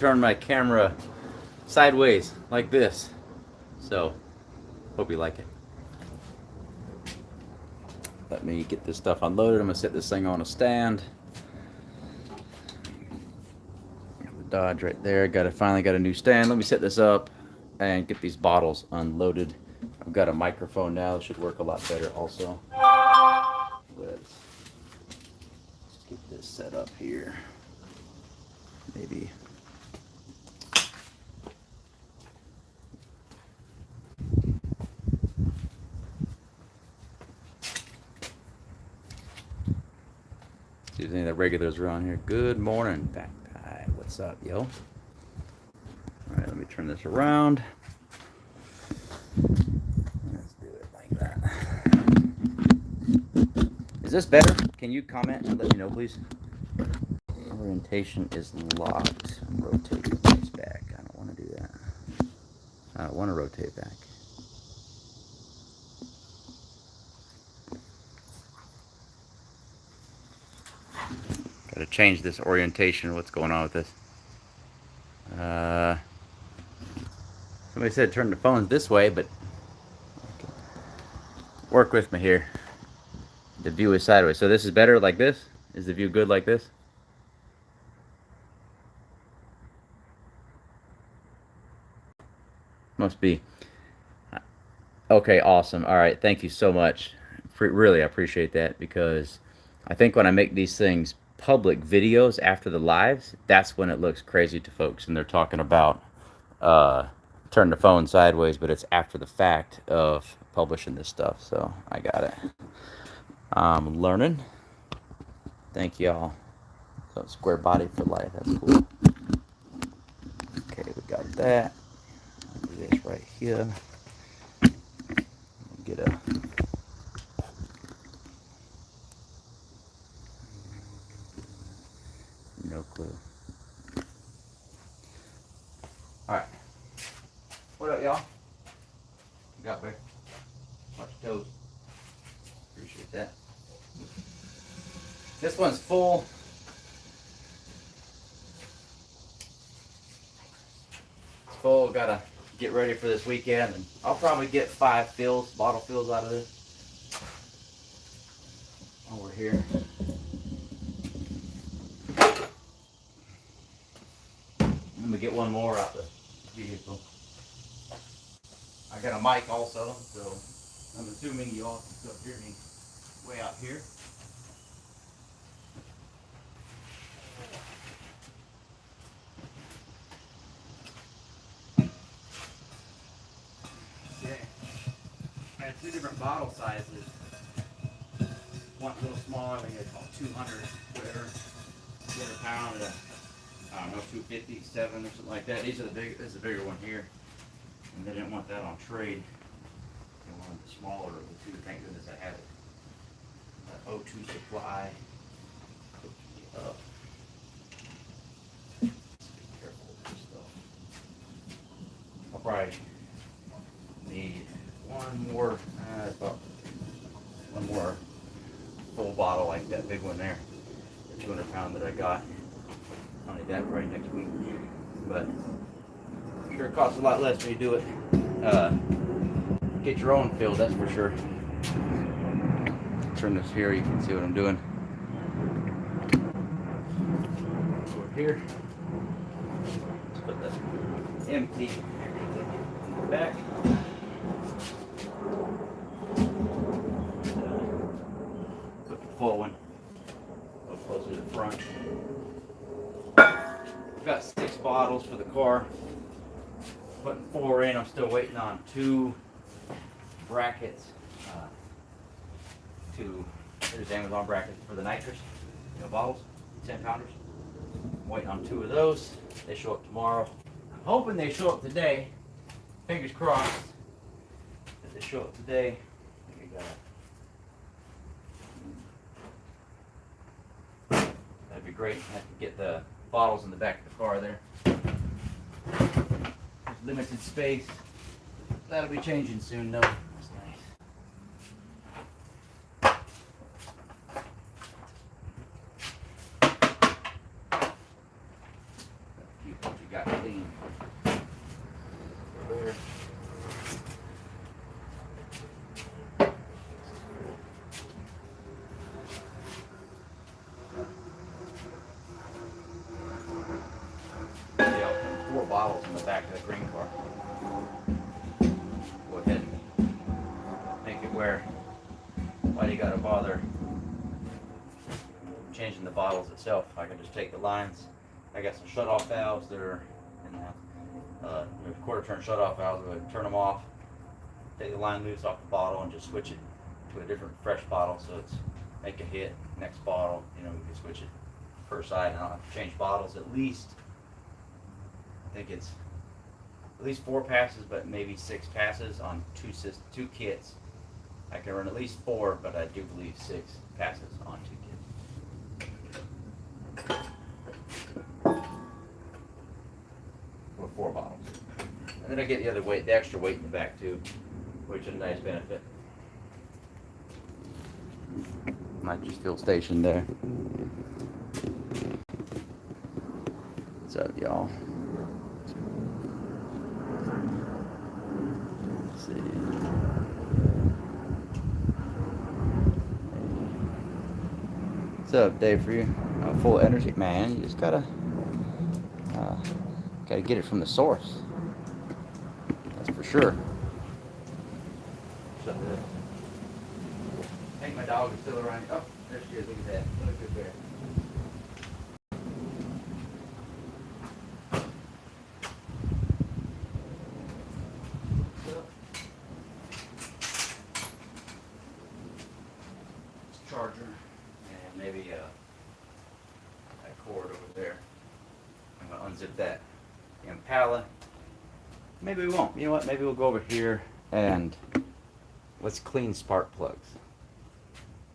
turn my camera sideways like this. So, hope you like it. Let me get this stuff unloaded. I'm gonna set this thing on a stand. Got the Dodge right there. Finally got a new stand. Let me set this up and get these bottles unloaded. I've got a microphone now. It should work a lot better also. Let's get this set up here. Maybe. See if any of the regulars are on here. Good morning, back pie. What's up, yo? All right, let me turn this around. Let's do it like that. Is this better? Can you comment and let me know, please? Orientation is locked. Rotate the face back. I don't want to do that. I don't want to rotate back. Got to change this orientation. What's going on with this? Somebody said turn the phones this way, but work with me here. The view is sideways. So this is better like this? Is the view good like this? Must be. Okay, awesome. All right, thank you so much. Really, I appreciate that, because I think when I make these things public videos after the lives, that's when it looks crazy to folks, and they're talking about turn the phone sideways, but it's after the fact of publishing this stuff. So I got it. I'm learning. Thank y'all. So square body for life. That's cool. Okay, we got that. Do this right here. Get a no clue. All right. What up, y'all? You got there? Watch your toes. Appreciate that. This one's full. It's full. Gotta get ready for this weekend, and I'll probably get 5 bottle fills out of this while we're here. I'm gonna get one more out the vehicle. I got a mic also, so I'm assuming you all can still hear me way out here. Okay. I have 2 different bottle sizes. One a little smaller, they get about 200, whatever, 200 pound, I don't know, 250, 7 or something like that. These are the big. This is the bigger one here, and they didn't want that on trade. They wanted the smaller of the 2. Thank goodness I had it. O2 supply. Up. Be careful with this stuff. I'll probably need one more full bottle like that big one there, the 200 pound that I got. I'll need that right next week, but I'm sure it costs a lot less when you do it. Get your own fill, that's for sure. Turn this here, you can see what I'm doing. Over here, let's put that empty in the back. Put the full one a little closer to the front. I've got 6 bottles for the car. Putting 4 in. I'm still waiting on 2 brackets. There's Amazon brackets for the nitrous, bottles, 10 pounders. I'm waiting on 2 of those. They show up tomorrow. I'm hoping they show up today. Fingers crossed that they show up today. I think that'd be great. I have to get the bottles in the back of the car there. There's limited space. That'll be changing soon, though. That's nice. Keep what you got. got clean. Where? Yeah, 4 bottles in the back of the green car. Go ahead and make it where, why do you gotta bother changing the bottles itself? I can just take the lines. I got some shut-off valves that are in the quarter turn shut-off valves. I'm going to turn them off, take the line loose off the bottle, and just switch it to a different fresh bottle. So it's make a hit, next bottle, you know, we can switch it per side. And I don't have to change bottles at least, I think it's at least 4 passes, but maybe 6 passes on two kits. I can run at least 4, but I do believe 6 passes on 2 kits. Or 4 bottles. And then I get the other weight, the extra weight in the back too, which is a nice benefit. Nitrous fuel station there. What's up, y'all? Let's see. What's up, Dave? For you, full of energy, man. You just gotta get it from the source. That's for sure. I think my dog is still around. Oh, there she is. Look at that. What a good bear. Charger and maybe that cord over there. I'm gonna unzip that Impala. Maybe we won't. You know what? Maybe we'll go over here and let's clean spark plugs.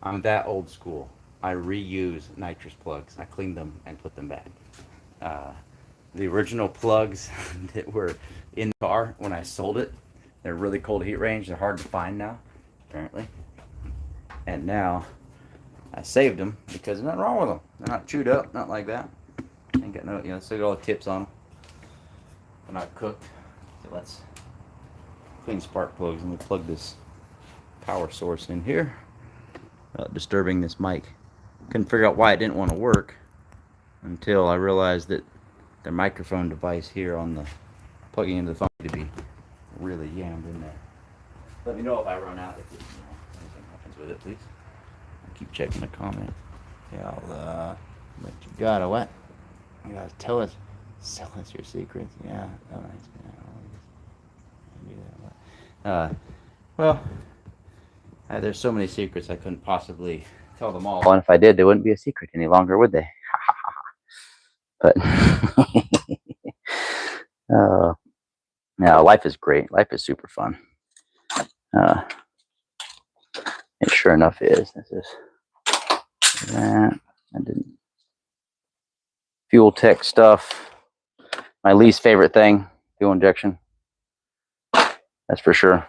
I'm that old school. I reuse nitrous plugs. I clean them and put them back. The original plugs that were in the car when I sold it, they're really cold heat range. They're hard to find now, apparently. And now I saved them because there's nothing wrong with them. They're not chewed up, not like that. Ain't got no, you know, still got all the tips on them. They're not cooked. So let's clean spark plugs, and we plug this power source in here. Disturbing this mic. Couldn't figure out why it didn't want to work until I realized that the microphone device here on the plugging into the phone to be really jammed in there. Let me know if I run out, if anything happens with it, please. Keep checking the comments. Yeah, what you got? A what? You gotta tell us your secrets. Yeah. Oh, well, there's so many secrets I couldn't possibly tell them all. And if I did, they wouldn't be a secret any longer, would they? But no, life is great. Life is super fun. It sure enough is. This is that. I didn't. Fuel tech stuff. My least favorite thing, fuel injection. That's for sure.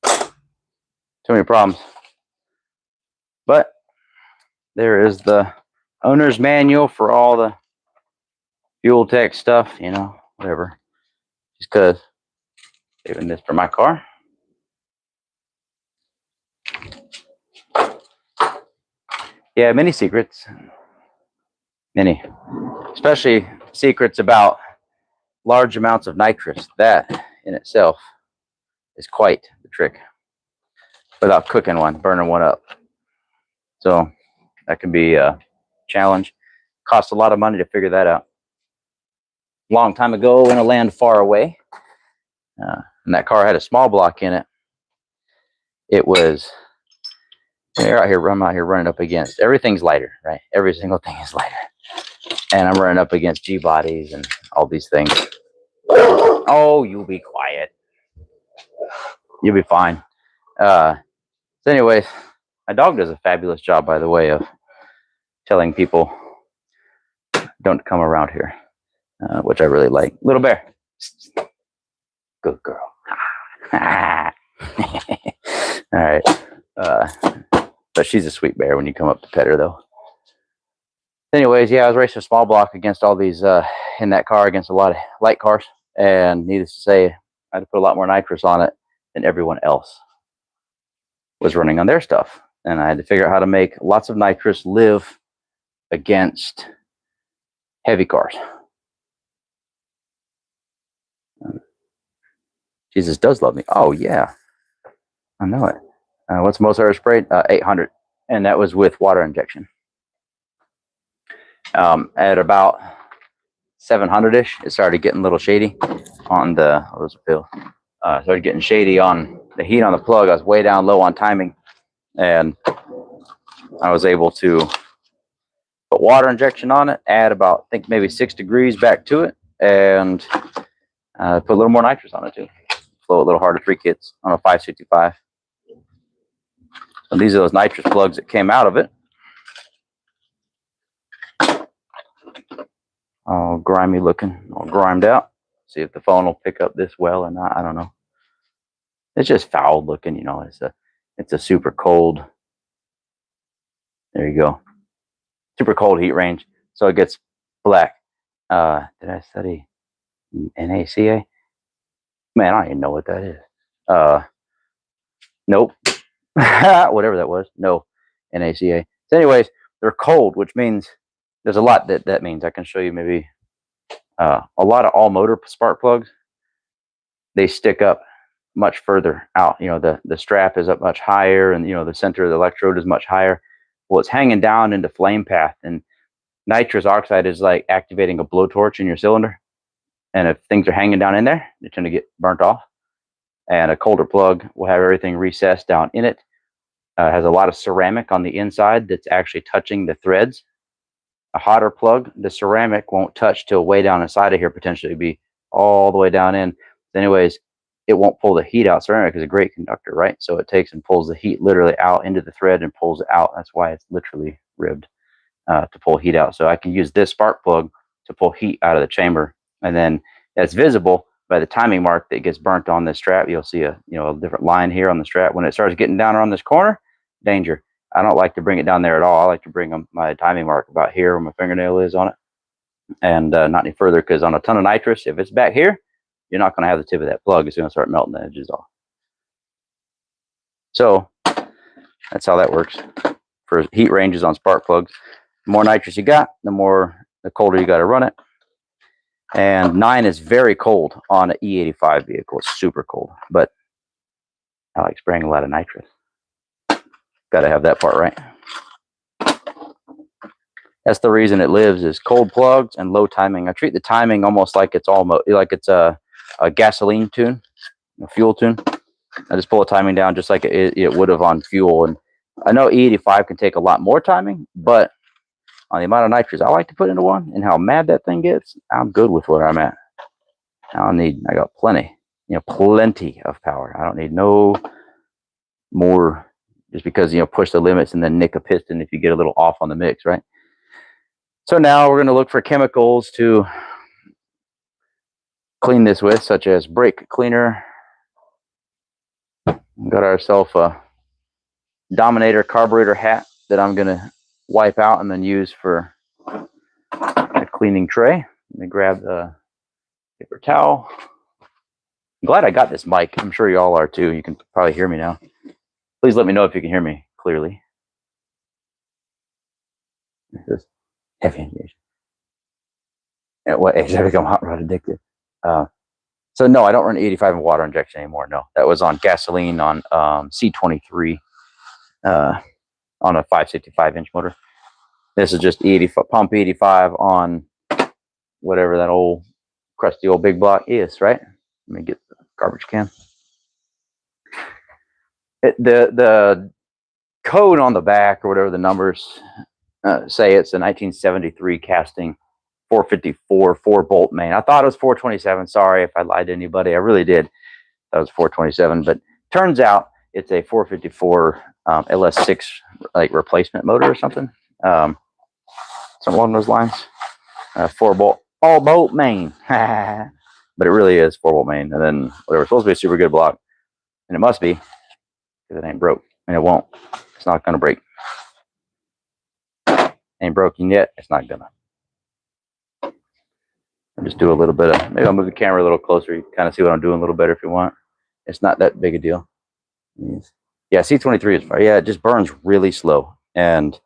Too many problems. But there is the owner's manual for all the fuel tech stuff, you know, whatever. Just because saving this for my car. Yeah, many secrets. Many. Especially secrets about large amounts of nitrous. That in itself is quite the trick. Without cooking one, burning one up. So that can be a challenge. Costs a lot of money to figure that out. Long time ago in a land far away, and that car had a small block in it. It was, I'm out here running up against, everything's lighter, right? Every single thing is lighter. And I'm running up against G-bodies and all these things. Oh, you'll be quiet. You'll be fine. So anyways, my dog does a fabulous job, by the way, of telling people don't come around here, which I really like. Little bear. Good girl. All right. But she's a sweet bear when you come up to pet her, though. Anyways, yeah, I was racing a small block against all these in that car against a lot of light cars, and needless to say, I had to put a lot more nitrous on it than everyone else was running on their stuff, and I had to figure out how to make lots of nitrous live against heavy cars. Jesus does love me. Oh yeah, I know it. What's the most I ever sprayed? 800, and that was with water injection. At about 700-ish, it started getting a little shady on the, what was the pill? Started getting shady on the heat on the plug. I was way down low on timing, and I was able to put water injection on it, add about, I think maybe 6 degrees back to it, and put a little more nitrous on it too. Flow a little harder, 3 kits on a 565. So these are those nitrous plugs that came out of it. All grimy looking, all grimed out. See if the phone will pick up this well or not. I don't know. It's just foul looking, you know. It's a super cold. There you go. Super cold heat range, so it gets black. Did I study NACA? Man, I don't even know what that is. Nope. Whatever that was. No, NACA. So anyways, they're cold, which means there's a lot that means. I can show you maybe a lot of all motor spark plugs. They stick up much further out. You know, the strap is up much higher, and you know the center of the electrode is much higher. Well, it's hanging down into flame path, and nitrous oxide is like activating a blowtorch in your cylinder. And if things are hanging down in there, they tend to get burnt off. And a colder plug will have everything recessed down in it. Has a lot of ceramic on the inside that's actually touching the threads. A hotter plug, the ceramic won't touch till way down inside of here, potentially be all the way down in. Anyways, it won't pull the heat out. Ceramic is a great conductor, right? So it takes and pulls the heat literally out into the thread and pulls it out. That's why it's literally ribbed to pull heat out. So I can use this spark plug to pull heat out of the chamber, and then that's visible by the timing mark that gets burnt on this strap. You'll see a different line here on the strap. When it starts getting down around this corner, danger. I don't like to bring it down there at all. I like to bring my timing mark about here where my fingernail is on it, and not any further, because on a ton of nitrous, if it's back here, you're not going to have the tip of that plug. It's going to start melting the edges off. So that's how that works for heat ranges on spark plugs. The more nitrous you got, the colder you got to run it. And 9 is very cold on an E85 vehicle. It's super cold, but I like spraying a lot of nitrous. Got to have that part right. That's the reason it lives, is cold plugs and low timing. I treat the timing almost like it's a gasoline tune, a fuel tune. I just pull the timing down just like it would have on fuel. And I know E85 can take a lot more timing, but on the amount of nitrous I like to put into one and how mad that thing gets, I'm good with where I'm at. I got plenty of power. I don't need no more, just because, push the limits and then nick a piston if you get a little off on the mix, right? So now we're going to look for chemicals to clean this with, such as brake cleaner. We got ourselves a Dominator carburetor hat that I'm going to wipe out and then use for a cleaning tray. Let me grab the paper towel. I'm glad I got this mic. I'm sure you all are too. You can probably hear me now. Please let me know if you can hear me clearly. This is heavy engagement. At what age did I become hot rod addicted? So no, I don't run 85 in water injection anymore. No, that was on gasoline on C23 on a 565-inch motor. This is just pump 85 on whatever that old crusty old big block is, right? Let me get the garbage can. The code on the back, or whatever the numbers say, it's a 1973 casting 454 4-bolt main. I thought it was 427. Sorry if I lied to anybody. I really did. That was 427, but turns out it's a 454 LS6 like replacement motor or something. Something along those lines. 4-bolt, all bolt main. But it really is 4-bolt main, and then whatever. It's supposed to be a super good block, and it must be, because it ain't broke, and it won't. It's not going to break. ain't broken yet, it's not gonna. I'll just do a little bit of, maybe I'll move the camera a little closer. You can kind of see what I'm doing a little better if you want. It's not that big a deal. Yeah, C23 is, yeah, it just burns really slow. And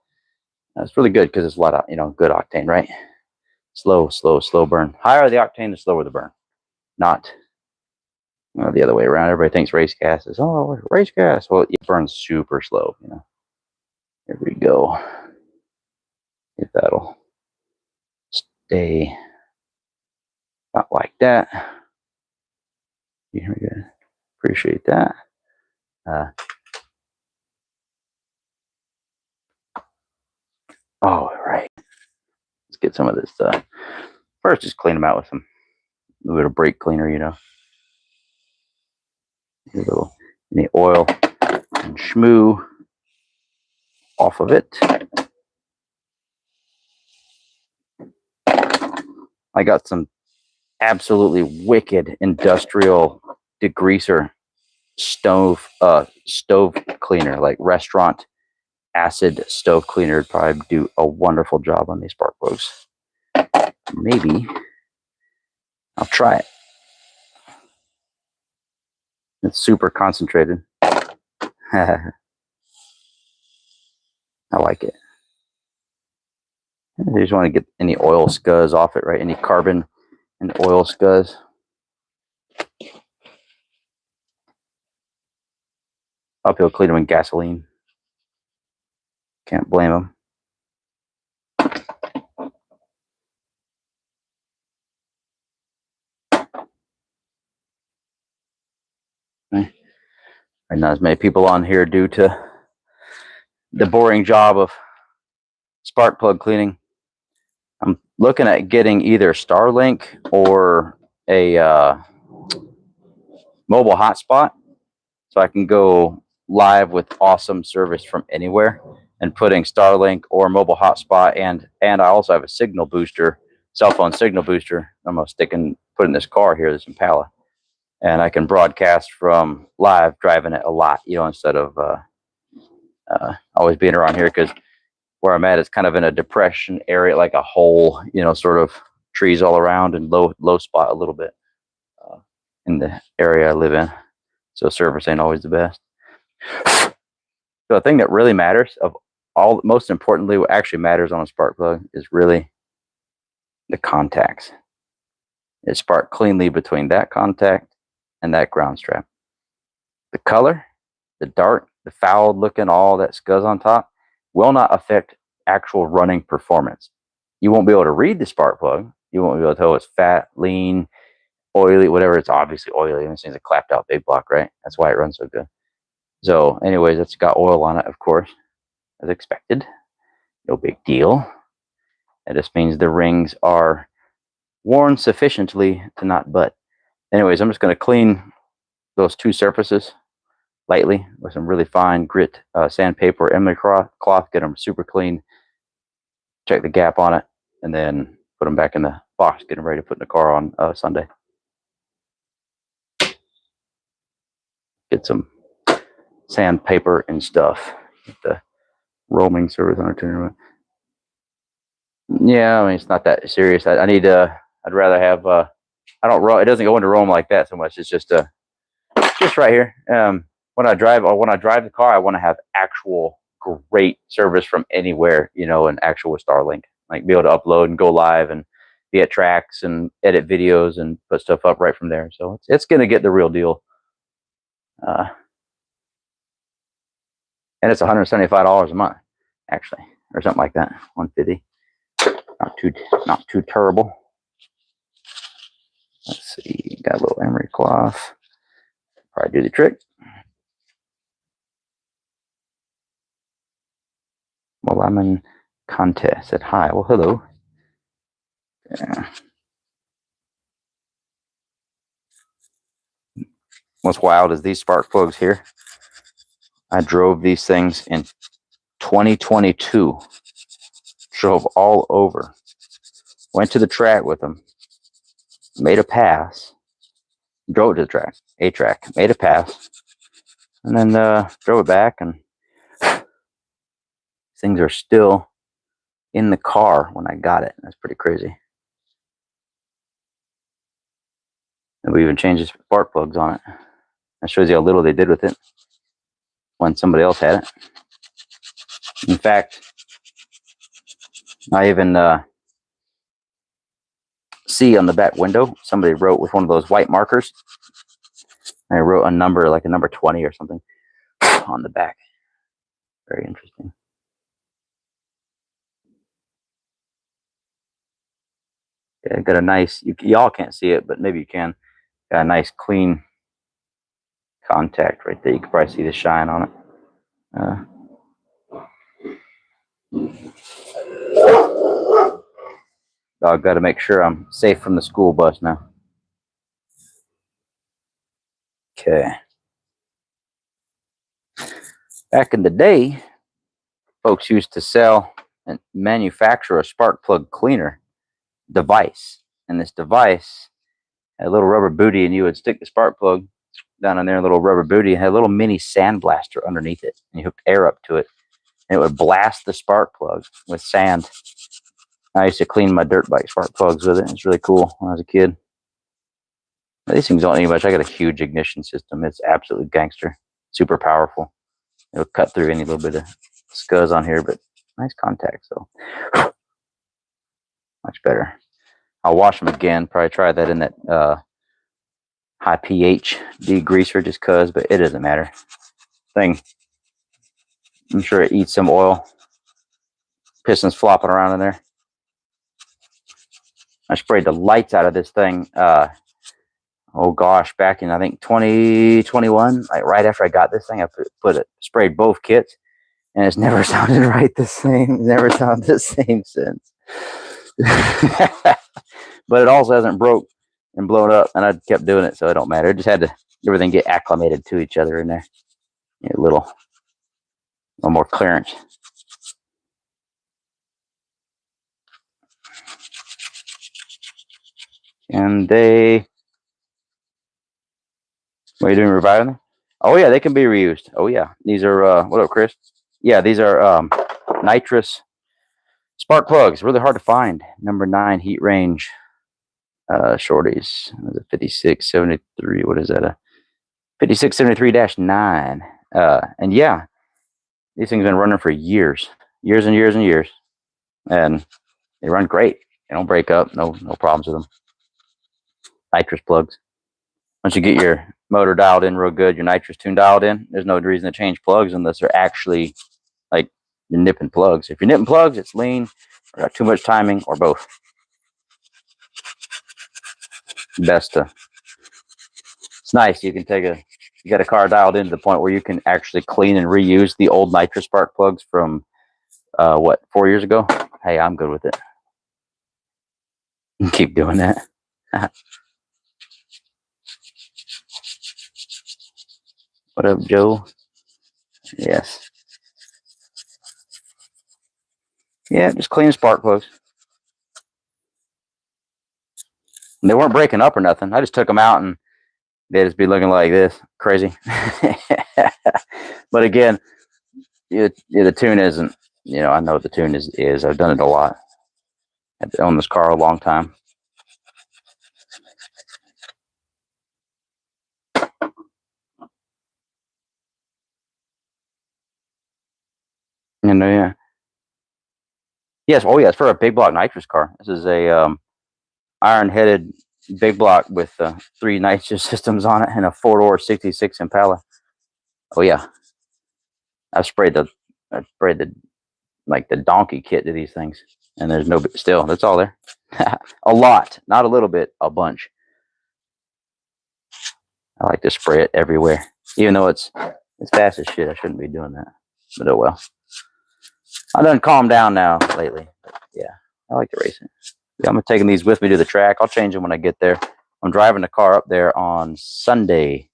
it's really good because it's a lot of, good octane, right? Slow burn. Higher the octane, the slower the burn. Not the other way around. Everybody thinks race gas is, oh, race gas. Well, it burns super slow, Here we go. If that'll stay about like that. Here we go. Appreciate that. All right. Let's get some of this first, just clean them out with some a little bit of brake cleaner, A little any oil and schmoo off of it. I got some absolutely wicked industrial degreaser stove cleaner, like restaurant acid stove cleaner would probably do a wonderful job on these spark plugs. Maybe I'll try it. It's super concentrated. I like it. You just want to get any oil scuzz off it, right? Any carbon and oil scuzz. Uphill clean them in gasoline. Can't blame them. Okay. Not as many people on here due to the boring job of spark plug cleaning. I'm looking at getting either Starlink or a mobile hotspot, so I can go live with awesome service from anywhere. And putting Starlink or mobile hotspot, and I also have a signal booster, cell phone signal booster. I'm gonna put in this car here, this Impala, and I can broadcast from live driving it a lot, instead of always being around here, because where I'm at is kind of in a depression area, like a hole, sort of trees all around and low spot a little bit in the area I live in. So service ain't always the best. So the thing that really matters most importantly, what actually matters on a spark plug is really the contacts. It spark cleanly between that contact and that ground strap. The color, the dark, the fouled looking, all that scuzz on top will not affect actual running performance. You won't be able to read the spark plug. You won't be able to tell it's fat, lean, oily, whatever. It's obviously oily. This thing's a clapped out big block, right? That's why it runs so good. So anyways, it's got oil on it, of course, as expected. No big deal. It just means the rings are worn sufficiently to not butt. Anyways, I'm just going to clean those two surfaces lightly with some really fine grit sandpaper or emery cloth, get them super clean, check the gap on it, and then put them back in the box, get them ready to put in the car on Sunday. Get some sandpaper and stuff. Get the roaming service on it. Yeah, I mean, it's not that serious. I need I'd rather have I don't roam. It doesn't go into roam like that so much. It's just right here. When I drive the car, I want to have actual great service from anywhere, and actual with Starlink, like be able to upload and go live and be at tracks and edit videos and put stuff up right from there. So it's going to get the real deal. And it's $175 a month, actually, or something like that. $150. Not too terrible. Let's see, got a little emery cloth. Probably do the trick. Well, I'm in contest. Said hi. Well, hello. Yeah. What's wild is these spark plugs here. I drove these things in 2022. Drove all over. Went to the track with them. Made a pass. Drove to the track. A track. Made a pass. And then drove it back, and things are still in the car when I got it. That's pretty crazy. And we even changed the spark plugs on it. That shows you how little they did with it when somebody else had it. In fact, I even see on the back window, somebody wrote with one of those white markers. I wrote a number, like a number 20 or something, on the back. Very interesting. Yeah, got a nice, y'all can't see it, but maybe you can. Got a nice clean contact right there. You can probably see the shine on it. Dog, got to make sure I'm safe from the school bus now. Okay. Back in the day, folks used to sell and manufacture a spark plug cleaner device. And this device had a little rubber booty, and you would stick the spark plug down in there, a little rubber booty, and had a little mini sandblaster underneath it. And you hooked air up to it, and it would blast the spark plug with sand. I used to clean my dirt bike spark plugs with it. It's really cool when I was a kid. These things don't need much. I got a huge ignition system. It's absolute gangster, super powerful. It'll cut through any little bit of scuzz on here, but nice contact, so much better. I'll wash them again. Probably try that in that high pH degreaser just cause, but it doesn't matter. Thing, I'm sure it eats some oil. Pistons flopping around in there. I sprayed the lights out of this thing. Oh gosh, back in I think 2021, like right after I got this thing, I sprayed both kits, and it's never sounded right the same. Never sounded the same since. But it also hasn't broke and blown up, and I kept doing it, so it don't matter. It just had to everything get acclimated to each other in there. A little more clearance. And they, what are you doing, reviving them? Oh yeah, they can be reused. Oh yeah, these are what up, Chris? Yeah, these are nitrous spark plugs. Really hard to find. Number 9 heat range shorties. 5673. What is that? A 5673-9. And yeah, these things have been running for years and years and years, and they run great. They don't break up. No problems with them. Nitrous plugs. Once you get your motor dialed in real good, your nitrous tune dialed in, there's no reason to change plugs unless they're actually like you're nipping plugs. If you're nipping plugs, it's lean or got too much timing or both. Best to. It's nice. You can you got a car dialed in to the point where you can actually clean and reuse the old nitrous spark plugs from 4 years ago. Hey, I'm good with it. Keep doing that. What up, Joe? Yes. Yeah, just clean spark plugs. And they weren't breaking up or nothing. I just took them out, and they'd just be looking like this, crazy. But again, the tune isn't. I know what the tune is. I've done it a lot. I've owned this car a long time. Yeah. Yes. Oh, yeah. It's for a big block nitrous car. This is a iron-headed big block with 3 nitrous systems on it and a 4-door 66 Impala. Oh yeah. I've sprayed the like the donkey kit to these things, and there's no still. That's all there. A lot, not a little bit, a bunch. I like to spray it everywhere, even though it's fast as shit. I shouldn't be doing that, but oh well. I done calmed down now lately. But yeah, I like to race it. Yeah, I'm taking these with me to the track. I'll change them when I get there. I'm driving the car up there on Sunday.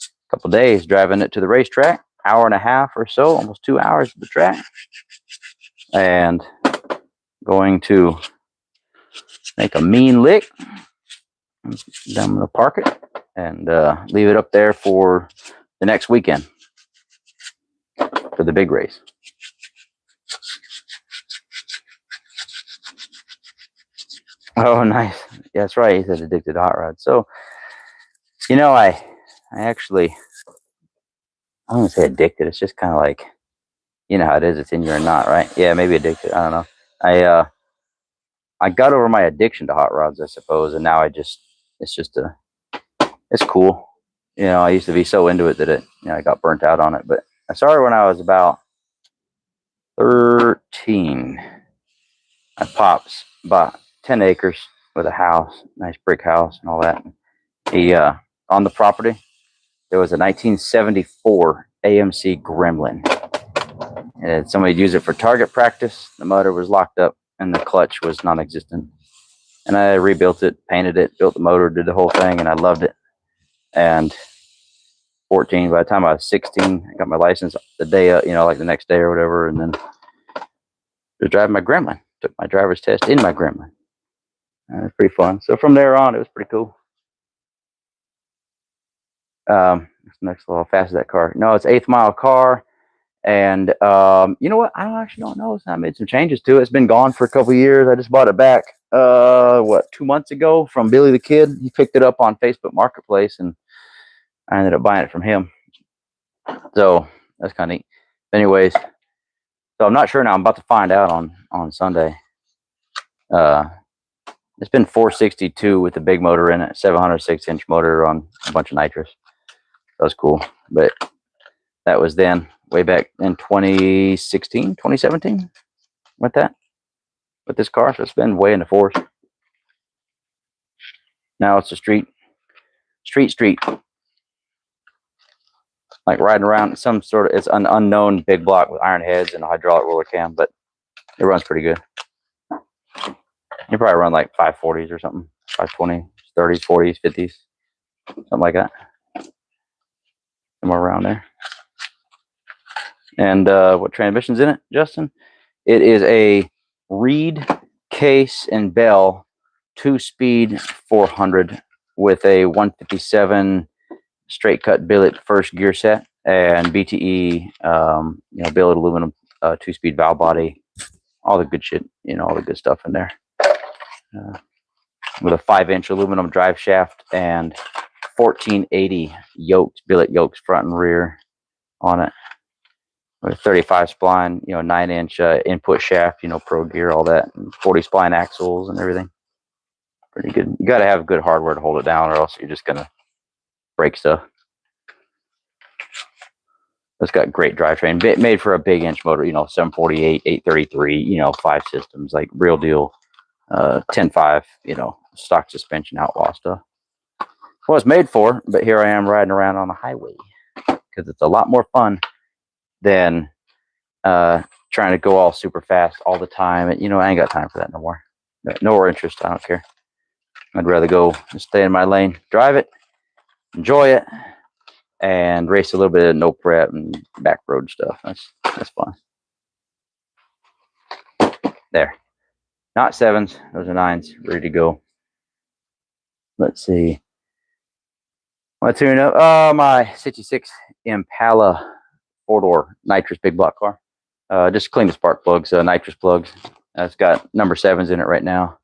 A couple days driving it to the racetrack. Hour and a half or so, almost 2 hours to the track, and going to make a mean lick. Then I'm going to park it and leave it up there for the next weekend for the big race. Oh, nice. Yeah, that's right. He said addicted to hot rods. So, you know, I actually, I don't want to say addicted. It's just kind of like, you know how it is. It's in you or not, right? Yeah, maybe addicted. I don't know. I got over my addiction to hot rods, I suppose, and now it's just it's cool. You know, I used to be so into it that I got burnt out on it. But I started when I was about 13. My pops bought 10 acres with a house, nice brick house and all that. He, on the property, there was a 1974 AMC Gremlin. And somebody used it for target practice. The motor was locked up and the clutch was non-existent. And I rebuilt it, painted it, built the motor, did the whole thing, and I loved it. And 14, by the time I was 16, I got my license the day, like the next day or whatever, and then was driving my Gremlin. Took my driver's test in my Gremlin. It was pretty fun. So from there on, it was pretty cool. Next level, how fast is that car? No, it's 8th mile car. And you know what? I actually don't know. I made some changes to it. It's been gone for a couple of years. I just bought it back, 2 months ago from Billy the Kid. He picked it up on Facebook Marketplace, and I ended up buying it from him. So that's kind of neat. Anyways, so I'm not sure now. I'm about to find out on Sunday. It's been 462 with the big motor in it, 706-inch motor on a bunch of nitrous. That was cool. But that was then way back in 2016, 2017 with this car. So it's been way in the fours. Now it's a street, like riding around some sort of, it's an unknown big block with iron heads and a hydraulic roller cam, but it runs pretty good. You probably run like 540s or something, 520s, 30s, 40s, 50s, something like that. Somewhere around there. And what transmission's in it, Justin? It is a Reed, Case, and Bell 2-speed 400 with a 157 straight cut billet first gear set and BTE, billet aluminum 2-speed valve body, all the good shit, all the good stuff in there. With a 5-inch aluminum drive shaft and 1480 yokes, billet yokes front and rear on it. With a 35 spline, 9-inch input shaft, pro gear, all that, and 40 spline axles and everything. Pretty good. You got to have good hardware to hold it down, or else you're just gonna break stuff. It's got great drivetrain, made for a big inch motor, 748, 833, 5 systems, like real deal, 10.5, stock suspension outlaw stuff. Well, it's made for, but here I am riding around on the highway because it's a lot more fun than trying to go all super fast all the time. And, I ain't got time for that no more. No more interest. I don't care. I'd rather go and stay in my lane, drive it, enjoy it, and race a little bit of no prep and back road stuff. That's fun. There. Not 7s. Those are 9s. Ready to go. Let's see. I tune up. My 66 Impala 4-door nitrous big block car. Just clean the spark plugs, nitrous plugs. It's got number 7s in it right now.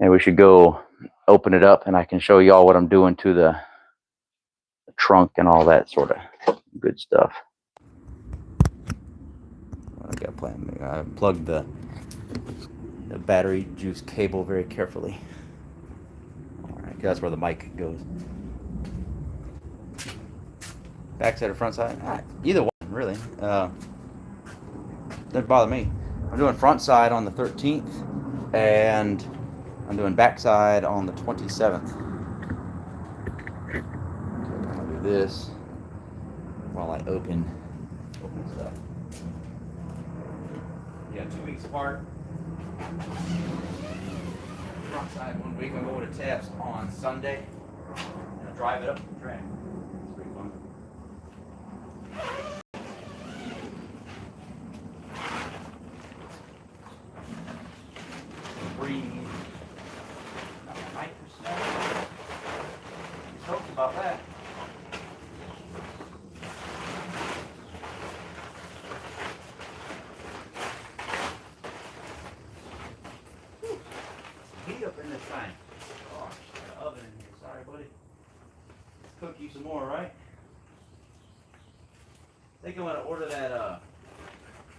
And we should go open it up and I can show y'all what I'm doing to the trunk and all that sort of good stuff. I got plan. I plugged the battery juice cable very carefully. All right, that's where the mic goes. Backside or front side? Either one, really. Doesn't bother me. I'm doing front side on the 13th, and I'm doing backside on the 27th. I'll do this while I open stuff. Yeah, 2 weeks apart. Front side 1 week. I'm going to test on Sunday. And I'll drive it up the track. It's pretty fun. Breathe. Got my nitrous. Stoked about that. cook you some more, right? I think I'm gonna order that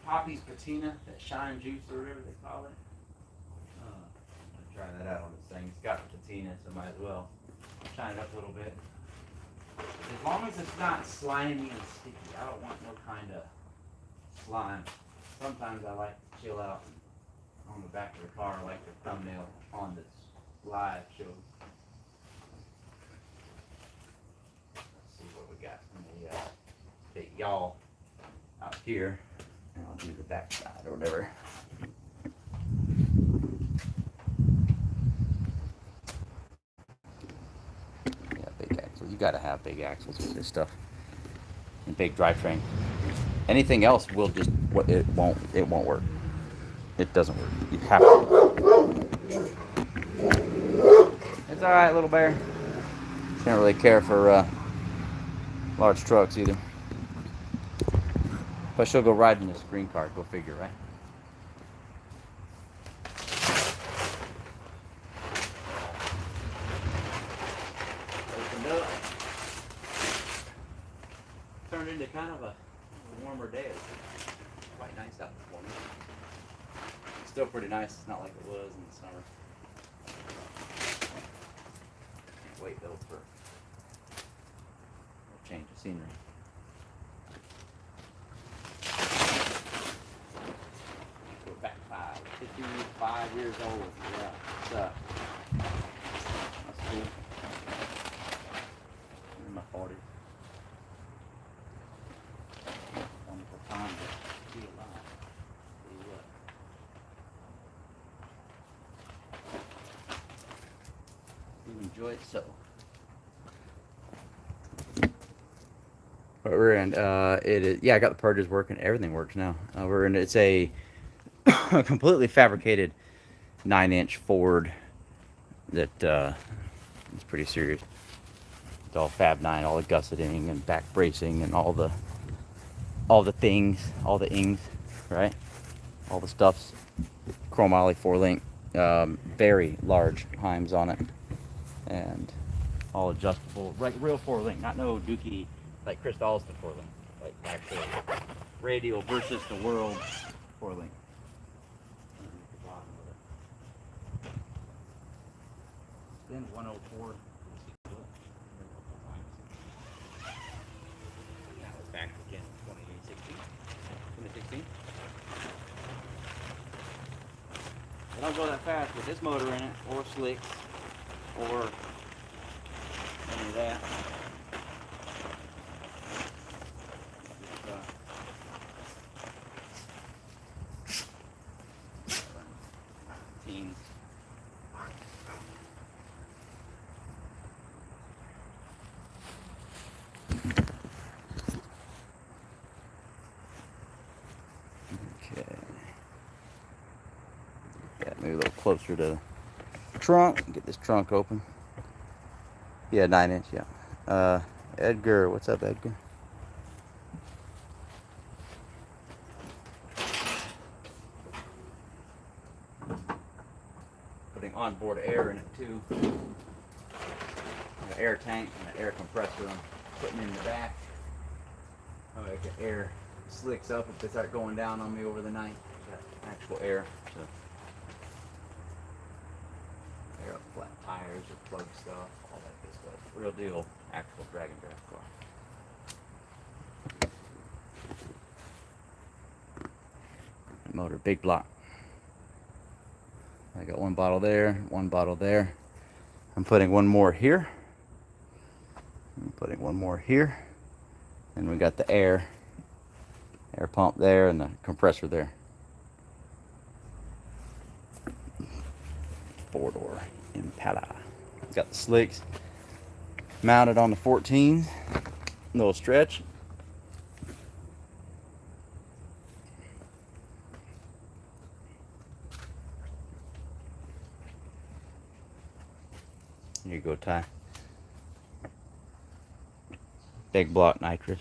Poppy's patina, that shine juice or whatever they call it. I'll try that out on this thing. It's got the patina, so might as well shine it up a little bit. As long as it's not slimy and sticky, I don't want no kind of slime. Sometimes I like to chill out on the back of the car, like the thumbnail on this live show. Let's see what we got from the y'all out here. And I'll do the back side or whatever. Yeah, big axles. You gotta have big axles with this stuff. And big drivetrain. Anything else will just it won't work. It doesn't work. You have to. It's all right, little bear. Can't really care for large trucks either. But she'll go ride in this green car. Go figure, right? Opened up. Turned into kind of a warmer day. It's quite nice out this morning. It's still pretty nice. It's not like it was in the summer. Can't wait though for a change of scenery. Go back 55 years old. Yeah, that's cool. I'm in my 40s. Wonderful time to be alive. You enjoy it so. But we're in. It is. Yeah, I got the purges working. Everything works now. We're in. It's a completely fabricated 9-inch Ford that is pretty serious. It's all Fab 9, all the gusseting and back bracing and all the things, all the ings, right? All the stuffs. Chromoly 4-link, very large heims on it, and all adjustable, right? Real 4-link, not no dookie like Chris Alston 4-link, like actual radial versus the world 4-link. Then 104. Now we're back again, 2016. It don't go that fast with this motor in it, or slicks, or any of that. Teens. Okay. Yeah, maybe a little closer to the trunk. Get this trunk open. Yeah, 9-inch, yeah. Edgar, what's up, Edgar? Putting onboard air in it too. An air tank and an air compressor I'm putting in the back. That way the air slicks up if they start going down on me over the night. Got actual air. So air up flat tires or plug stuff, all that good stuff. Real deal, actual drag and drive car. Motor, big block. I got one bottle there, one bottle there. I'm putting one more here. I'm putting one more here. And we got the air pump there and the compressor there. 4-door Impala. Got the slicks mounted on the 14s. Little stretch. Here you go, Ty. Big block nitrous.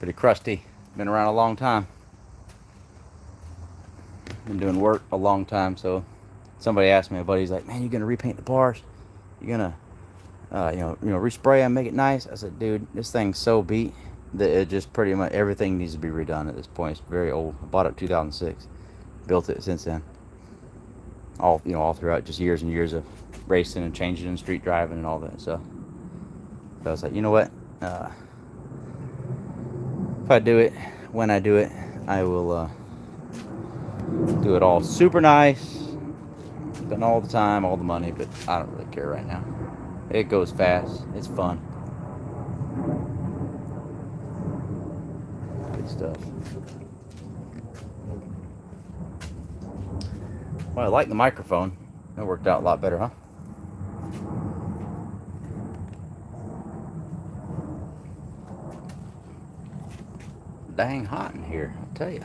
Pretty crusty. Been around a long time. been doing work a long time, so somebody asked me, a buddy's like, man, you gonna repaint the bars? You gonna respray them, make it nice? I said, dude, this thing's so beat that it just pretty much everything needs to be redone at this point. It's very old. I bought it in 2006, built it since then. All throughout, just years and years of racing and changing and street driving and all that stuff. So I was like, you know what? If I do it, when I do it, I will do it all super nice, spend all the time, all the money, but I don't really care right now. It goes fast. It's fun. Good stuff. Well, I like the microphone. That worked out a lot better, huh? Dang hot in here, I'll tell you.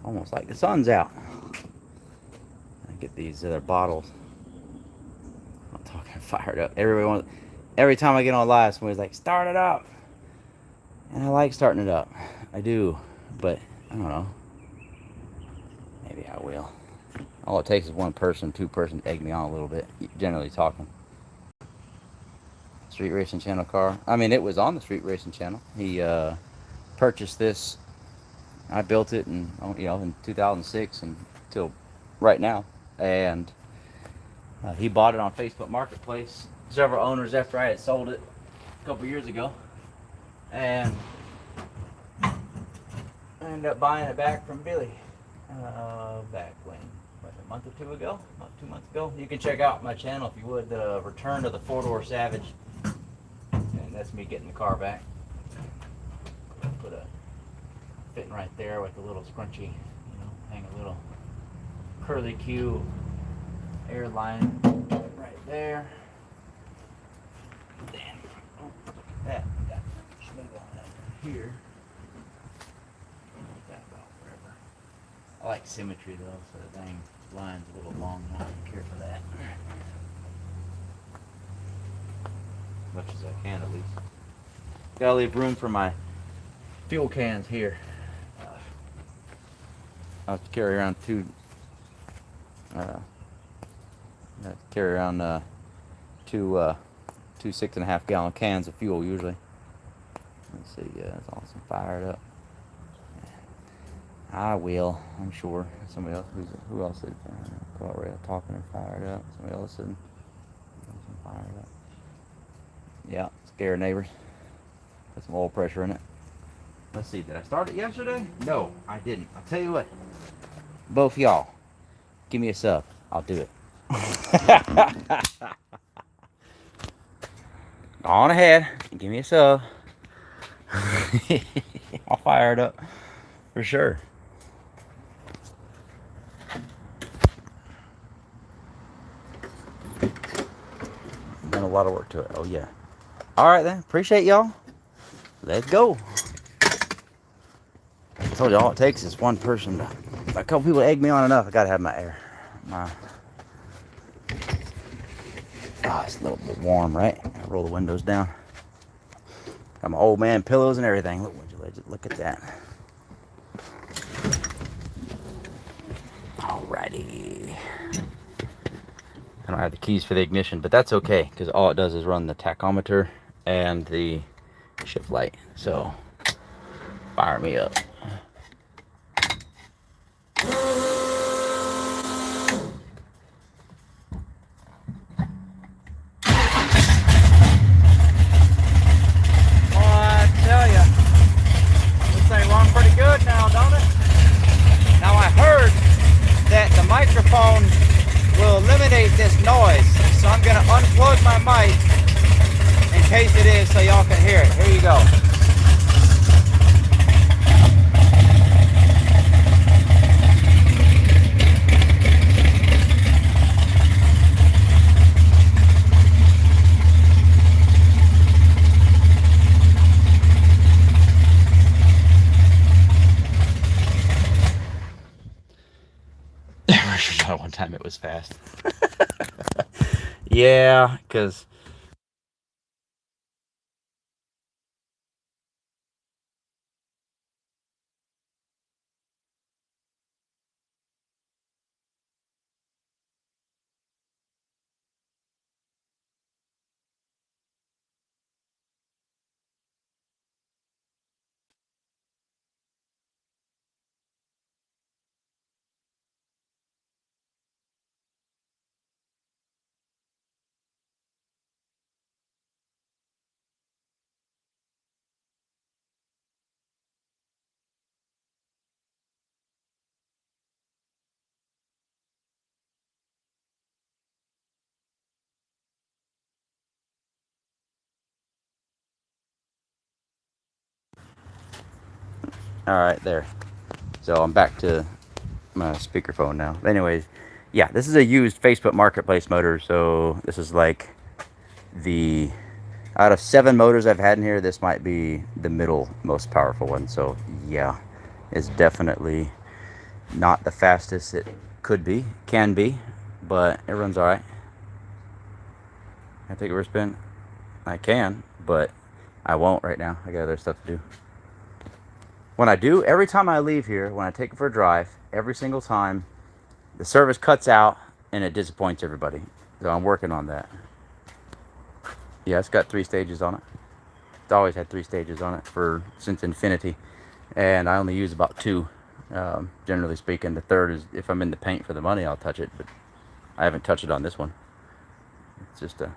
Almost like the sun's out. I get these other bottles. I'm talking fired up. Every time I get on live, somebody's like, start it up. And I like starting it up. I do, but I don't know. Maybe I will. All it takes is one person, two person to egg me on a little bit, generally talking. Street Racing Channel car. I mean, it was on the Street Racing Channel. He purchased this. I built it in 2006 until right now, and he bought it on Facebook Marketplace. Several owners after I had sold it a couple years ago, and I ended up buying it back from Billy. Back when, a month or two ago, about 2 months ago. You can check out my channel if you would. Return to the four-door Savage, and that's me getting the car back. Put a fitting right there with a little scrunchy, hang a little curly Q airline right there. Then, look at that. We got smooth on that here. I like symmetry though, so the dang line's a little long. I don't care for that. As much as I can, at least. Gotta leave room for my fuel cans here. I have to carry around two 6.5 gallon cans of fuel usually. Let's see, it's awesome. Fired up. I will, I'm sure. Somebody else, who else is talking and fired up? Somebody else is fired up. Yeah, scare neighbors. Put some oil pressure in it. Let's see, did I start it yesterday? No, I didn't. I'll tell you what. Both y'all, give me a sub. I'll do it. Go on ahead and give me a sub. I'll fire it up for sure. Done a lot of work to it. Oh yeah. All right then. Appreciate y'all. Let's go. I told you all it takes is one person. A couple people egg me on enough. I gotta have my air. It's a little bit warm, right? I roll the windows down. Got my old man pillows and everything. Look at that. Alrighty. I don't have the keys for the ignition, but that's okay because all it does is run the tachometer and the shift light. So fire me up. Microphone will eliminate this noise, so I'm going to unplug my mic in case it is so y'all can hear it. Here you go. One time it was fast. Yeah, because All right, there. So I'm back to my speakerphone now. Anyways, yeah, this is a used Facebook Marketplace motor. So this is like the out of 7 motors I've had in here, this might be the middle most powerful one. So yeah, it's definitely not the fastest it could be, can be, but it runs all right. Can I take it for a spin? I can, but I won't right now. I got other stuff to do. When I do, every time I leave here, when I take it for a drive, every single time, the service cuts out and it disappoints everybody. So I'm working on that. Yeah, it's got 3 stages on it. It's always had 3 stages on it since infinity, and I only use about 2. Generally speaking, the third is if I'm in the paint for the money, I'll touch it, but I haven't touched it on this one. It's just a,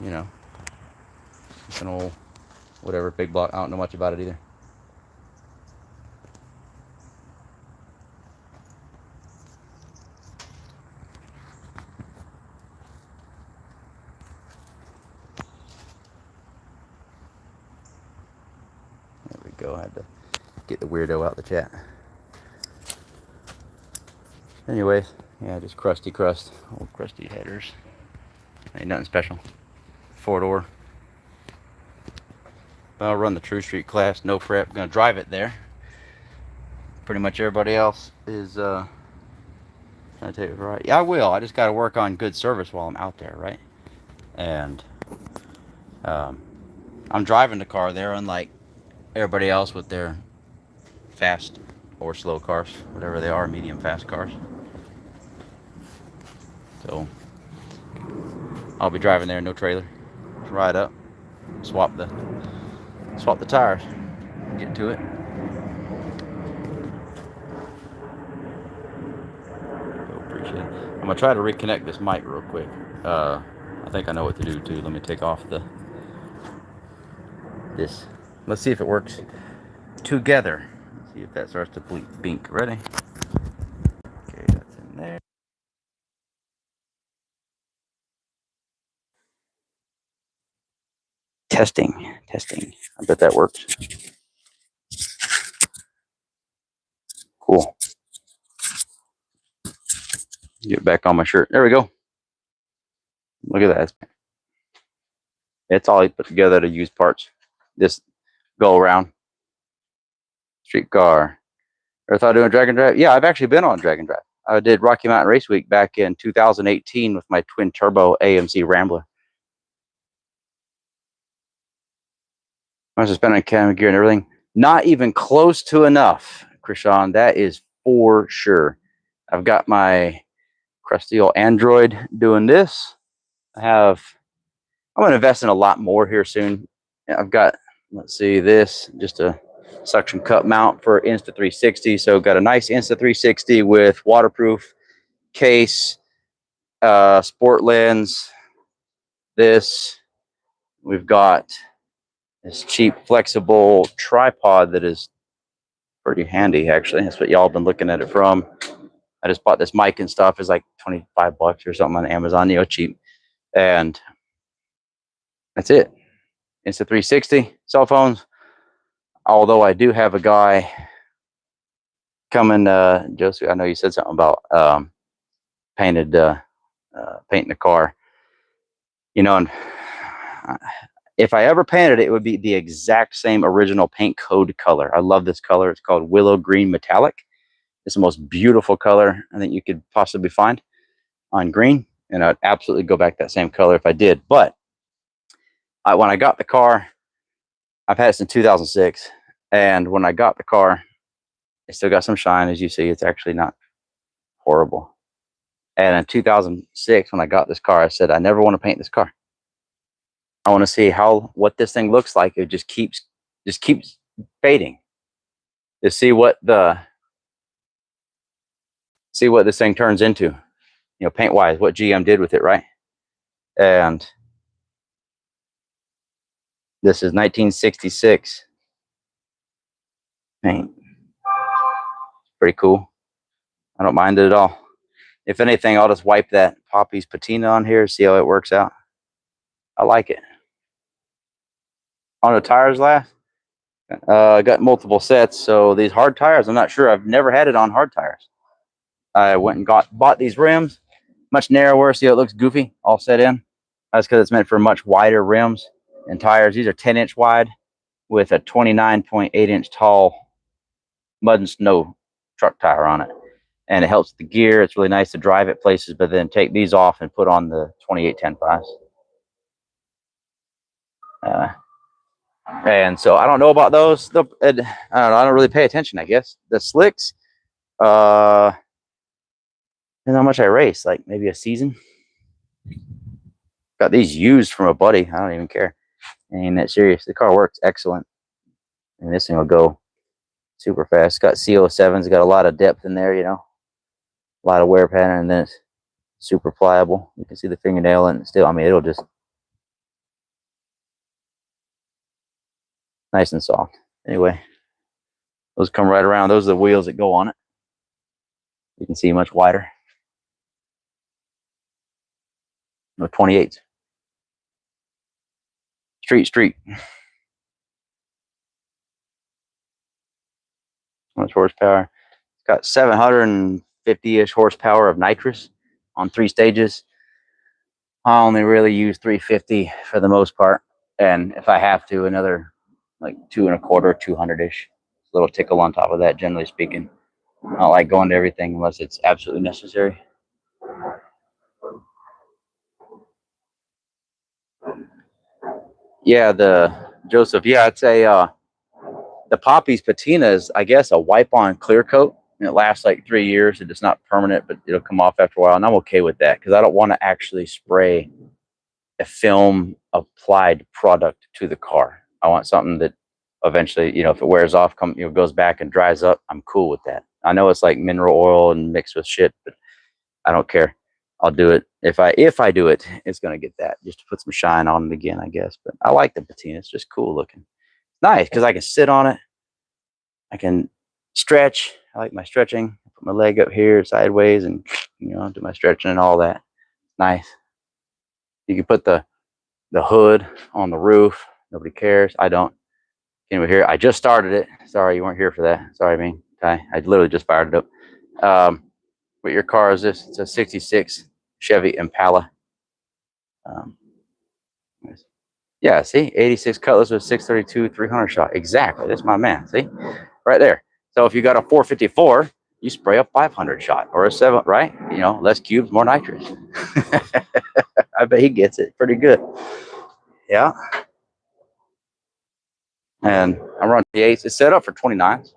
you know, it's an old whatever big block. I don't know much about it either. There we go. I had to get the weirdo out of the chat. Anyways, yeah, just crusty crust, old crusty headers. Ain't nothing special. 4-door. But I'll run the True Street class, no prep. Gonna drive it there. Pretty much everybody else is trying to take it right. Yeah, I will. I just got to work on good service while I'm out there, right? And I'm driving the car there, unlike everybody else with their fast or slow cars, whatever they are, medium fast cars. So I'll be driving there, no trailer. Just ride up, swap the tires, get to it. Appreciate it. I'm gonna try to reconnect this mic real quick. I think I know what to do too. Let me take off this. Let's see if it works together. Let's see if that starts to blink. Ready? Okay, that's in there. Testing. I bet that works. Cool. Get back on my shirt. There we go. Look at that. It's all put together to use parts. This go around. Streetcar. Ever thought of doing Dragon Drive? Yeah, I've actually been on Dragon Drive. I did Rocky Mountain Race Week back in 2018 with my twin turbo AMC Rambler. I was spending on camera gear and everything. Not even close to enough, Krishan. That is for sure. I've got my crusty old Android doing this. I'm going to invest in a lot more here soon. I've got, let's see, this, just a suction cup mount for Insta360. So got a nice Insta360 with waterproof case, sport lens. This, we've got this cheap flexible tripod that is pretty handy, actually. That's what y'all been looking at it from. I just bought this mic and stuff. It's like $25 or something on Amazon, cheap. And that's it. Insta360 cell phones. Although I do have a guy coming, Josie, I know you said something about painting the car. And if I ever painted it, it would be the exact same original paint code color. I love this color. It's called Willow Green Metallic. It's the most beautiful color I think you could possibly find on green. And I'd absolutely go back that same color if I did. But when I got the car, I've had it since 2006. And when I got the car, it still got some shine. As you see, it's actually not horrible. And in 2006, when I got this car, I said, I never want to paint this car. I want to see what this thing looks like. It just keeps fading. To see what this thing turns into, paint wise, what GM did with it, right? And this is 1966 paint. Pretty cool. I don't mind it at all. If anything, I'll just wipe that Poppy's patina on here, see how it works out. I like it. On the tires last, Got multiple sets. So these hard tires, I'm not sure. I've never had it on hard tires. I went and bought these rims, much narrower. See how it looks goofy, all set in. That's because it's meant for much wider rims and tires. These are 10-inch wide with a 29.8-inch tall mud and snow truck tire on it. And it helps the gear. It's really nice to drive at places, but then take these off and put on the 28-10.5s. And so I don't know about those. I don't know. I don't really pay attention, I guess. The slicks, depends how much I race, like maybe a season. Got these used from a buddy. I don't even care. Ain't that serious. The car works excellent. And this thing will go super fast. It's got CO7s, got a lot of depth in there, you know. A lot of wear pattern, and then it's super pliable. You can see the fingernail, and still, I mean, it'll just nice and soft. Anyway, those come right around. Those are the wheels that go on it. You can see much wider. No, 28s. Street. Much horsepower. It's got 750-ish horsepower of nitrous on 3 stages. I only really use 350 for the most part, and if I have to, another like 2.25, 200-ish. A little tickle on top of that, generally speaking. I don't like going to everything unless it's absolutely necessary. Yeah, the Joseph. Yeah, I'd say the Poppy's patina is, I guess, a wipe-on clear coat, and it lasts like 3 years. It's not permanent, but it'll come off after a while, and I'm okay with that because I don't want to actually spray a film applied product to the car. I want something that eventually, if it wears off, goes back and dries up. I'm cool with that. I know it's like mineral oil and mixed with shit, but I don't care. I'll do it. If I do it, it's gonna get that just to put some shine on it again, I guess. But I like the patina. It's just cool looking. Nice because I can sit on it. I can stretch. I like my stretching. Put my leg up here sideways and do my stretching and all that. Nice. You can put the hood on the roof. Nobody cares. I don't. Anyway, here I just started it. Sorry, you weren't here for that. Sorry, Ty. I literally just fired it up. What your car is this? It's a '66 Chevy Impala. Yeah, see, 86 Cutlass with 632 300 shot. Exactly. That's my man. See, right there. So if you got a 454, you spray a 500 shot or a 7, right? Less cubes, more nitrous. I bet he gets it pretty good. Yeah. And I'm running the 8s. It's set up for 29s.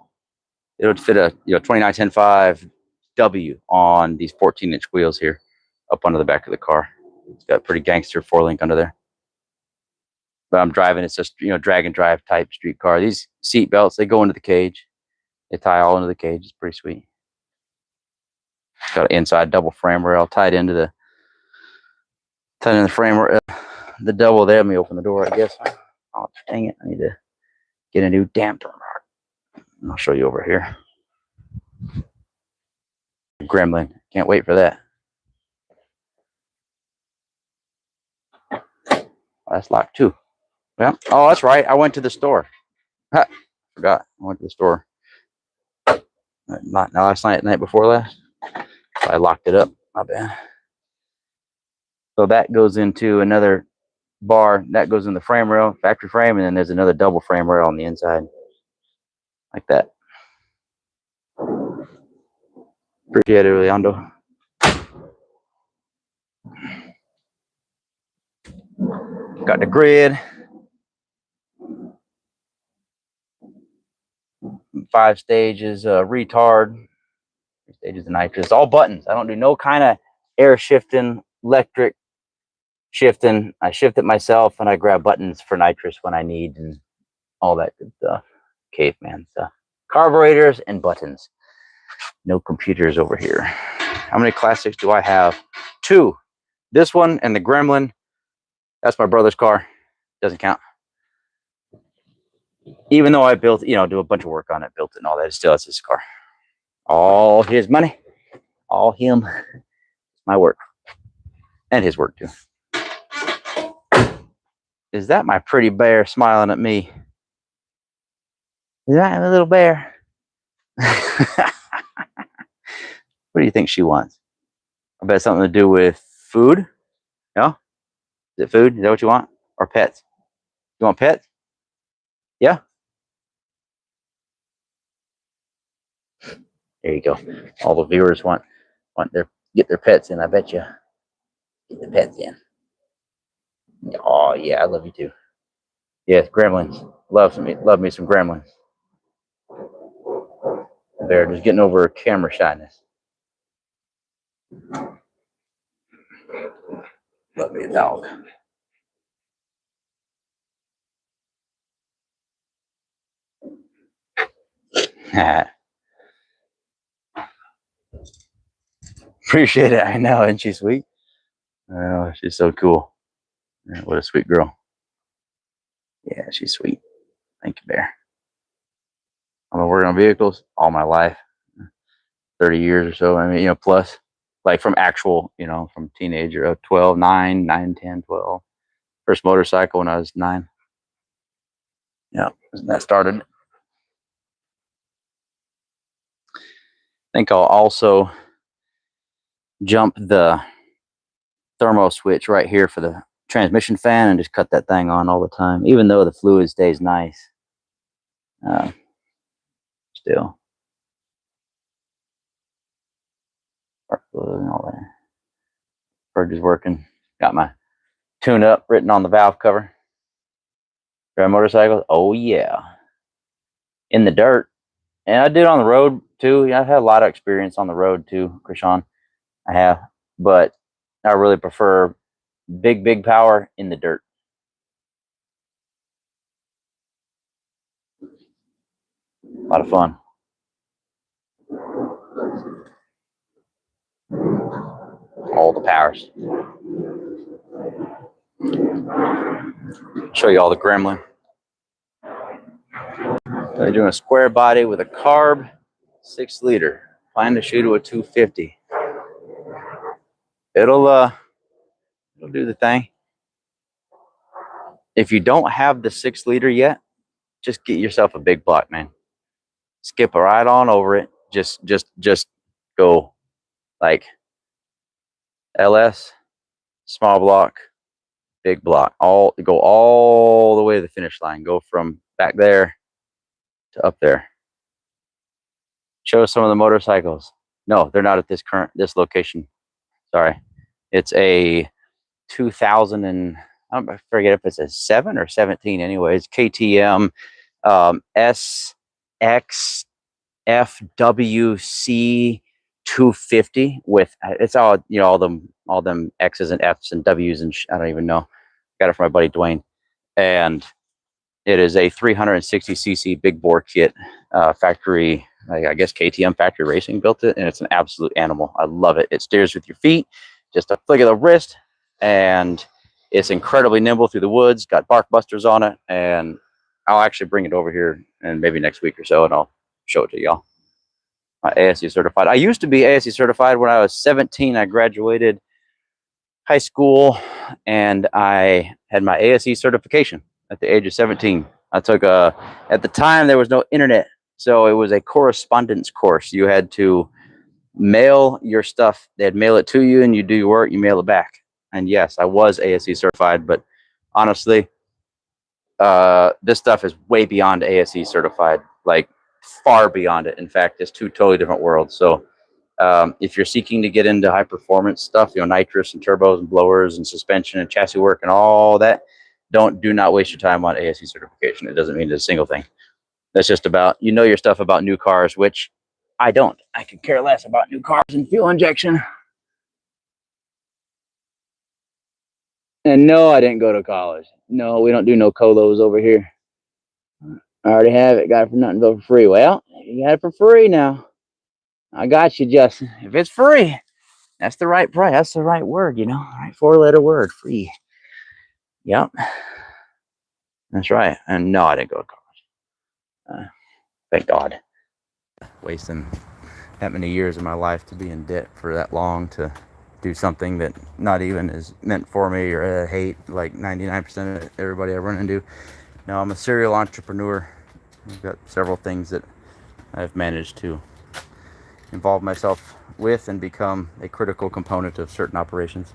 It would fit a 29 10.5 W on these 14-inch wheels here up under the back of the car. It's got a pretty gangster 4-link under there. But I'm driving, it's just drag and drive type street car. These seat belts, they go into the cage. They tie all into the cage. It's pretty sweet. Got an inside double frame rail tied into the frame rail. The double there. Let me open the door, I guess. Oh, dang it. I need to get a new damper. I'll show you over here. Gremlin. Can't wait for that. Oh, that's locked too. Yeah. Oh, that's right. I went to the store. Forgot. I went to the store. Not last night, the night before last. So I locked it up. My bad. So that goes into another bar. That goes in the frame rail, factory frame, and then there's another double frame rail on the inside. Like that. Appreciate it, Leandro. Got the grid. 5 stages, retard. 3 stages of nitrous. All buttons. I don't do no kind of air shifting, electric shifting. I shift it myself, and I grab buttons for nitrous when I need, and all that good stuff. Caveman stuff. Carburetors and buttons. No computers over here. How many classics do I have? 2. This one and the Gremlin. That's my brother's car. Doesn't count. Even though I built, do a bunch of work on it, built it and all that, still it's his car. All his money. All him. My work. And his work too. Is that my pretty bear smiling at me? Is that a little bear? What do you think she wants? I bet something to do with food. No? Is it food? Is that what you want? Or pets? You want pets? Yeah? There you go. All the viewers want their get their pets in, I bet you. Get the pets in. Oh yeah, I love you too. Yes, gremlins. Love me some gremlins. They're just getting over camera shyness. Love me a dog. Appreciate it. I know, isn't she sweet? Oh, she's so cool. What a sweet girl. Yeah, she's sweet. Thank you, Bear. I've been working on vehicles all my life, 30 years or so. I mean, plus, like from actual, from teenager of 12, 9, 10, 12. First motorcycle when I was 9. Yeah, that started. I think I'll also jump the thermo switch right here for the transmission fan and just cut that thing on all the time, even though the fluid stays nice. Still. Spark fluid and all that. Purge is working. Got my tune up written on the valve cover. Drive motorcycles? Oh, yeah. In the dirt. And I did on the road too. Yeah, I've had a lot of experience on the road too, Krishan. I have. But I really prefer big power in the dirt. A lot of fun. All the powers. Show you all the gremlin. They're doing a square body with a carb 6-liter. Plan to shoot it with 250. It'll do the thing. If you don't have the 6-liter yet, just get yourself a big block, man. Skip right on over it. Just go like LS, small block, big block. Go all the way to the finish line. Go from back there to up there. Show some of the motorcycles. No, they're not at this location. Sorry. It's a 2000 and I forget if it's a 7 or 17 anyways. KTM SXFWC 250 with it's all all them X's and F's and W's and I don't even know. Got it from my buddy Dwayne, and it is a 360cc big bore kit, factory. I guess KTM Factory Racing built it, and it's an absolute animal. I love it. It steers with your feet, just a flick of the wrist, and it's incredibly nimble through the woods. Got bark busters on it, and I'll actually bring it over here and maybe next week or so, and I'll show it to y'all. ASE certified. I used to be ASE certified when I was 17. I graduated high school, and I had my ASE certification at the age of 17. I took at the time there was no internet, so it was a correspondence course. You had to mail your stuff. They'd mail it to you, and you do your work, you mail it back. And yes, I was ASE certified, but honestly, this stuff is way beyond ASE certified, like far beyond it. In fact, it's two totally different worlds. So if you're seeking to get into high performance stuff, nitrous and turbos and blowers and suspension and chassis work and all that, do not waste your time on ASE certification. It doesn't mean it's a single thing. That's just about, your stuff about new cars, which I don't. I could care less about new cars and fuel injection. And no, I didn't go to college. No, we don't do no colos over here. I already have it. Got it for nothing but for free. Well, you got it for free now. I got you, Justin. If it's free, that's the right price. That's the right word, right 4-letter word, free. Yep. That's right. And no, I didn't go to college. Thank God. Wasting that many years of my life to be in debt for that long to do something that not even is meant for me, or I hate like 99% of everybody I run into. No, I'm a serial entrepreneur. I've got several things that I've managed to involve myself with and become a critical component of certain operations.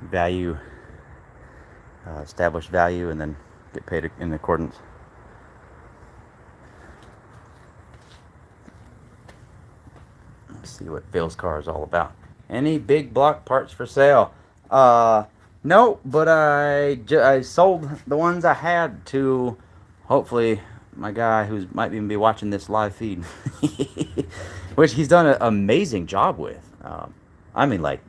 Value, establish value, and then get paid in accordance. Let's see what Phil's car is all about. Any big block parts for sale? No, but I sold the ones I had to, hopefully, my guy who might even be watching this live feed, which he's done an amazing job with. I mean, like,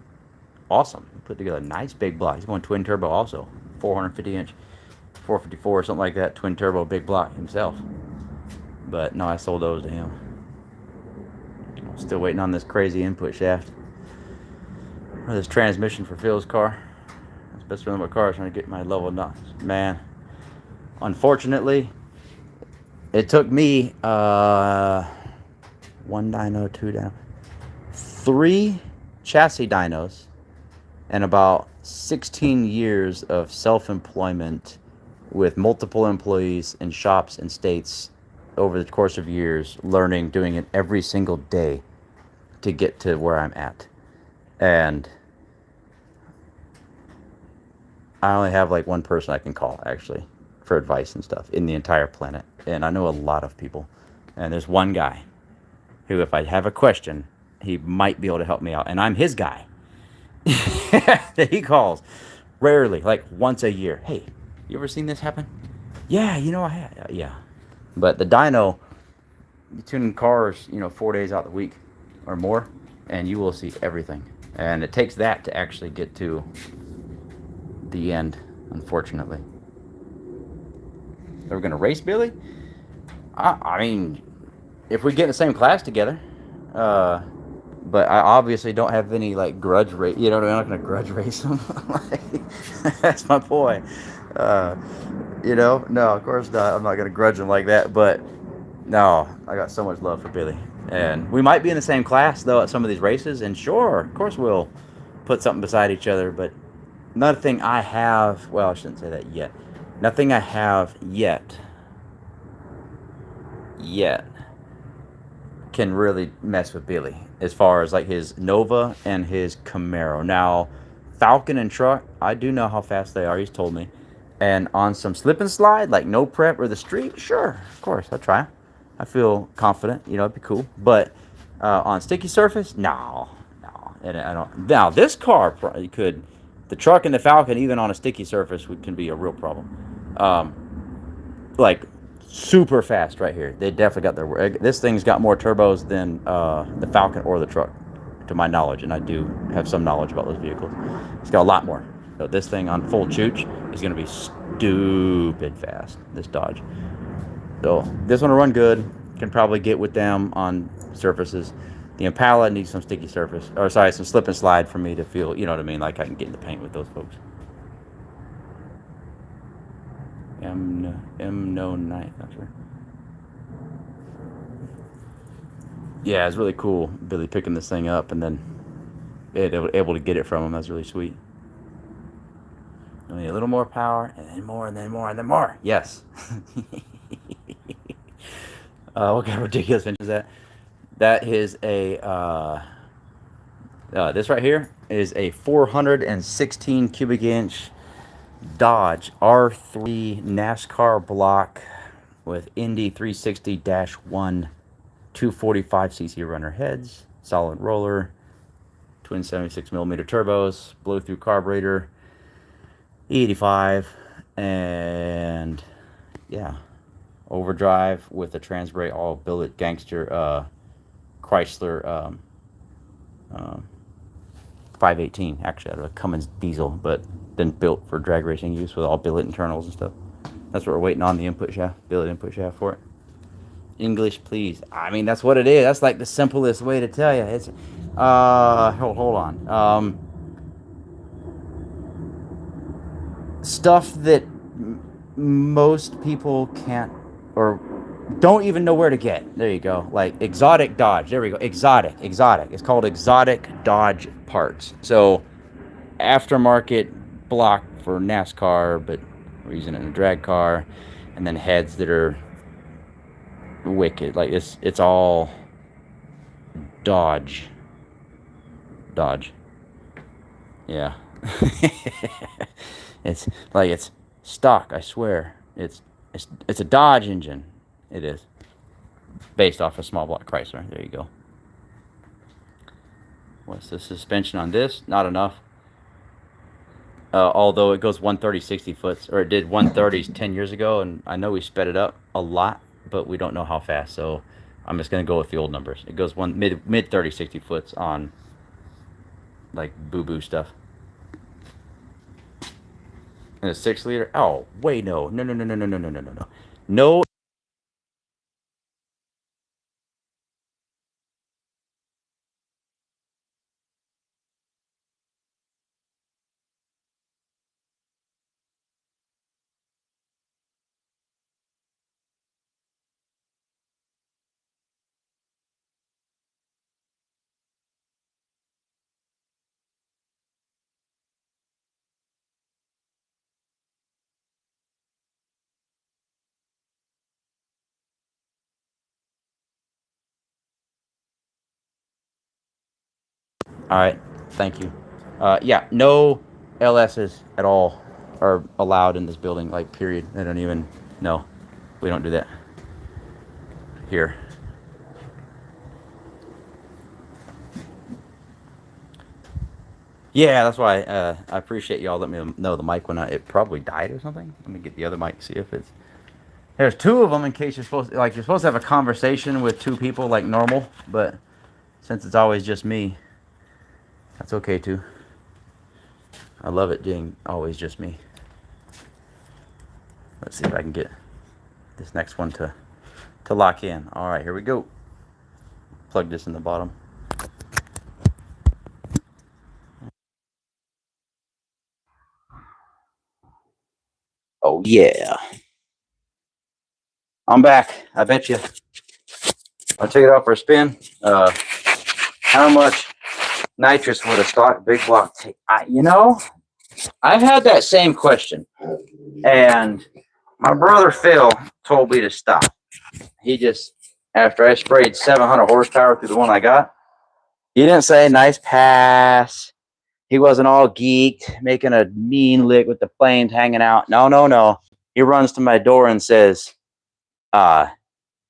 awesome. Put together a nice big block. He's going twin turbo also, 450 inch, 454 or something like that, twin turbo big block himself. But no, I sold those to him. Still waiting on this crazy input shaft. Or this transmission for Phil's car. That's the best friend of my car, trying to get my level knots. Man, unfortunately, it took me one dyno, two dyno, 3 chassis dynos, and about 16 years of self-employment with multiple employees in shops and states over the course of years, learning, doing it every single day to get to where I'm at. And I only have like one person I can call, actually, for advice and stuff in the entire planet. And I know a lot of people. And there's one guy who, if I have a question, he might be able to help me out. And I'm his guy that he calls rarely, like once a year. Hey, you ever seen this happen? Yeah, I have. Yeah. But the dyno, you tune in cars, 4 days out of the week or more, and you will see everything. And it takes that to actually get to the end, unfortunately. Are we going to race, Billy? I mean, if we get in the same class together, but I obviously don't have any like grudge race. I'm not going to grudge race him. That's my boy. No, of course not. I'm not going to grudge him like that. But no, I got so much love for Billy, and we might be in the same class though at some of these races. And sure, of course, we'll put something beside each other. But nothing I have. Well, I shouldn't say that yet. Nothing I have yet can really mess with Billy as far as like his Nova and his Camaro. Now, Falcon and truck, I do know how fast they are. He's told me. And on some slip and slide, like no prep or the street, sure, of course, I'll try. I feel confident, it'd be cool. But on sticky surface, no. And I don't. Now, this car probably could, the truck and the Falcon, even on a sticky surface, can be a real problem. Like super fast right here. They definitely got their. This thing's got more turbos than the Falcon or the truck, to my knowledge, and I do have some knowledge about those vehicles. It's got a lot more. So this thing on full chooch is going to be stupid fast. This Dodge. So this one will run good. Can probably get with them on surfaces. The Impala needs some sticky surface, some slip and slide for me to feel, you know what I mean, like I can get in the paint with those folks. No night, not sure. Yeah, it's really cool, Billy picking this thing up and then able to get it from him. That's really sweet. Only a little more power, and then more, and then more, and then more. Yes. What kind of ridiculous engine is that? That is a, this right here is a 416 cubic inch Dodge R3 NASCAR block with Indy 360-1 245cc runner heads, solid roller, twin 76mm turbos, blow through carburetor, E85, and yeah, overdrive with a Transbray all billet gangster Chrysler 518, actually out of a Cummins diesel, but then built for drag racing use with all billet internals and stuff. That's what we're waiting on, the input shaft, billet input shaft for it. English, please. I mean, that's what it is. That's like the simplest way to tell you. It's hold on. Stuff that most people can't, or Don't even know where to get. There you go. Like exotic Dodge. There we go. Exotic. It's called exotic Dodge parts. So aftermarket block for NASCAR, but we're using it in a drag car, and then heads that are wicked. Like it's all Dodge. Dodge. Yeah. It's like it's stock, I swear. It's a Dodge engine. It is. Based off a small block Chrysler. There you go. What's the suspension on this? Not enough. Although it goes 130 60 foot, or it did 130s 10 years ago, and I know we sped it up a lot, but we don't know how fast, so I'm just going to go with the old numbers. It goes mid 30 60 foots on like boo stuff. And a 6 liter. Oh wait, no. All right, thank you. Yeah, no LSs at all are allowed in this building. Like period. I don't even. No, we don't do that here. Yeah, that's why I appreciate y'all letting me know the mic when it probably died or something. Let me get the other mic, see if it's. There's two of them in case you're supposed to have a conversation with two people like normal, but since it's always just me, that's okay too. I love it being always just me. Let's see if I can get this next one to lock in. All right, here we go. Plug this in the bottom. Oh yeah, I'm back. I bet you. I'll take it out for a spin. How much nitrous would a stock big block take? I've had that same question, and my brother Phil told me to stop. He just, after I sprayed 700 horsepower through the one I got, he didn't say nice pass. He wasn't all geeked, making a mean lick with the planes hanging out. No. He runs to my door and says, do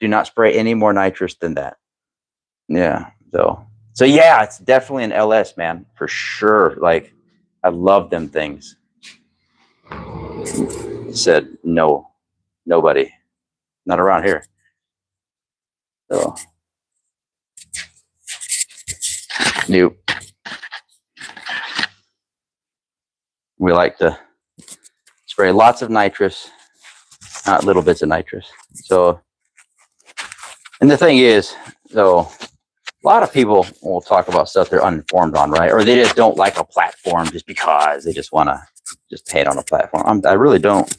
not spray any more nitrous than that. Yeah. So yeah, it's definitely an LS, man, for sure. Like, I love them things. Said no, nobody, not around here. So, nope. We like to spray lots of nitrous, not little bits of nitrous. So, and the thing is, so a lot of people will talk about stuff they're uninformed on, right? Or they just don't like a platform just because they just want to just hate on a platform. I really don't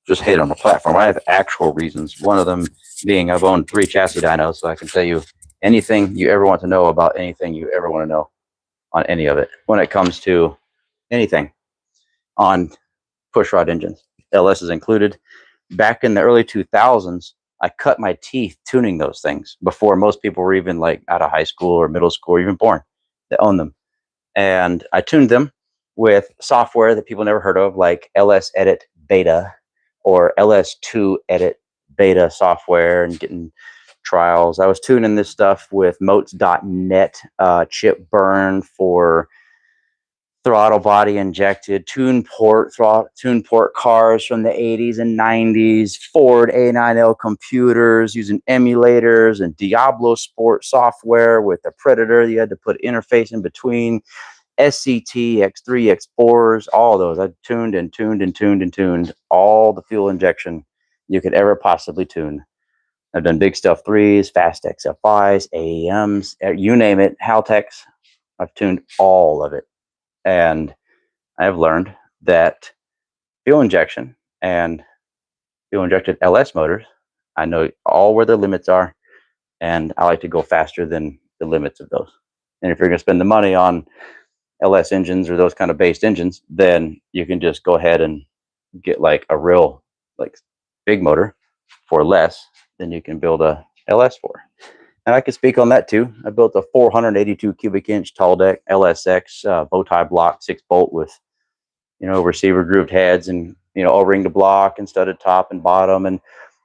just hate on a platform. I have actual reasons. One of them being I've owned 3 chassis dynos, so I can tell you anything you ever want to know about anything you ever want to know on any of it when it comes to anything on pushrod engines. LS is included. Back in the early 2000s, I cut my teeth tuning those things before most people were even like out of high school or middle school or even born that owned them. And I tuned them with software that people never heard of, like LS Edit Beta or LS2 Edit Beta software, and getting trials. I was tuning this stuff with motes.net chip burn for throttle body injected, tune port cars from the 80s and 90s, Ford A9L computers using emulators and Diablo Sport software with the Predator. You had to put interface in between. SCT, X3, X4s, all those. I tuned all the fuel injection you could ever possibly tune. I've done big stuff 3s, fast XFIs, AEMs, you name it, Haltex. I've tuned all of it. And I have learned that fuel injection and fuel injected LS motors, I know all where their limits are, and I like to go faster than the limits of those. And if you're going to spend the money on LS engines or those kind of based engines, then you can just go ahead and get like a real like big motor for less than you can build a LS for. And I can speak on that too. I built a 482 cubic inch tall deck LSX bow tie block 6-bolt with, you know, receiver grooved heads and, you know, O-ring to block and studded top and bottom, and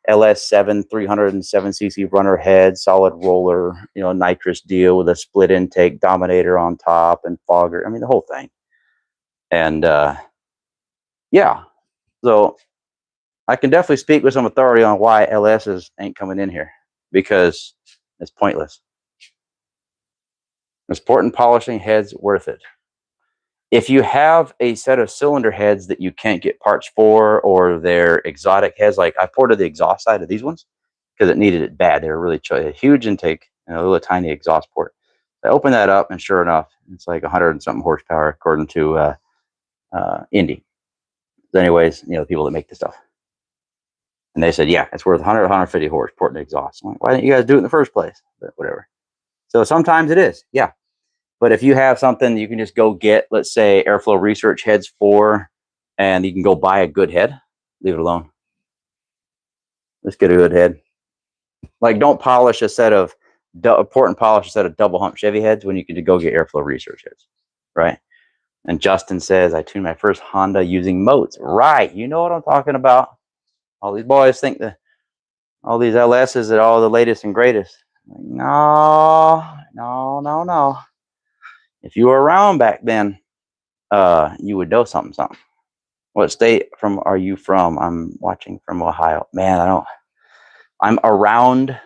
LS7 307cc runner head, solid roller, you know, nitrous deal with a split intake dominator on top and fogger. I mean, the whole thing. And yeah, so I can definitely speak with some authority on why LSs ain't coming in here, because it's pointless. It's port and polishing heads worth it. If you have a set of cylinder heads that you can't get parts for, or they're exotic heads, like I ported the exhaust side of these ones because it needed it bad. They were really a huge intake and a little tiny exhaust port. I opened that up, and sure enough, it's like 100 and something horsepower according to Indy. So anyways, you know, the people that make the stuff. And they said, yeah, it's worth 100, 150 horse porting the exhaust. I'm like, why didn't you guys do it in the first place? But whatever. So sometimes it is, yeah. But if you have something you can just go get, let's say Airflow Research heads for, and you can go buy a good head, leave it alone. Let's get a good head. Like, don't polish a set of port and polish a set of double hump Chevy heads when you can go get Airflow Research heads, right? And Justin says, I tuned my first Honda using moats. Right, you know what I'm talking about. All these boys think that all these LSs are all the latest and greatest. Like, no. If you were around back then, you would know something. What state are you from? I'm watching from Ohio. Man, I'm around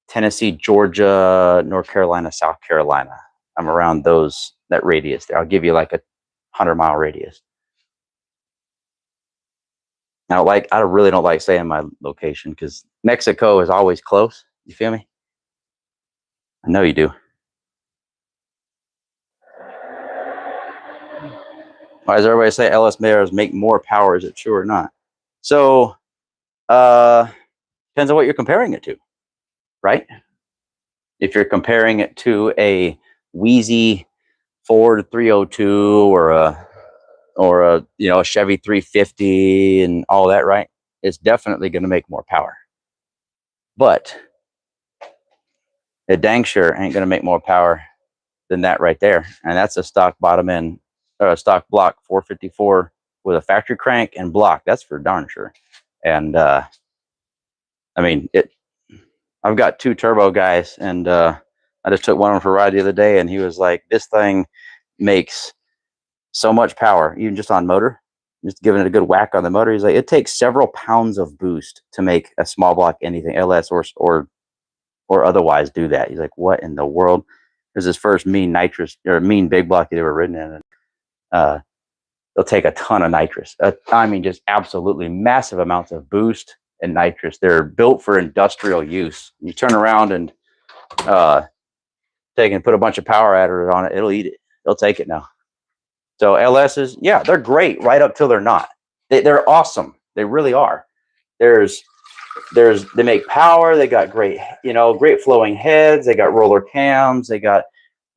Tennessee, Georgia, North Carolina, South Carolina. I'm around that radius there. I'll give you like a 100-mile radius. I really don't like saying my location because Mexico is always close. You feel me? I know you do. Why does everybody say LS mirrors make more power? Is it true or not? So, depends on what you're comparing it to, right? If you're comparing it to a Wheezy Ford 302 or a you know, a Chevy 350 and all that, right? It's definitely going to make more power, but it dang sure ain't going to make more power than that right there. And that's a stock bottom end, or a stock block 454 with a factory crank and block. That's for darn sure. And I mean, I've got 2 turbo guys, and I just took one of them for a ride the other day, and he was like, this thing makes so much power, even just on motor, just giving it a good whack on the motor. He's like, it takes several pounds of boost to make a small block anything, LS or otherwise, do that. He's like, what in the world? There's his first mean nitrous or mean big block he'd ever ridden in. And they'll take a ton of nitrous. I mean, just absolutely massive amounts of boost and nitrous. They're built for industrial use. You turn around and take and put a bunch of power adders on it, it'll eat it. They'll take it now. So LSs, yeah, they're great right up till they're not. They're awesome. They really are. They make power. They got great, you know, great flowing heads. They got roller cams. They got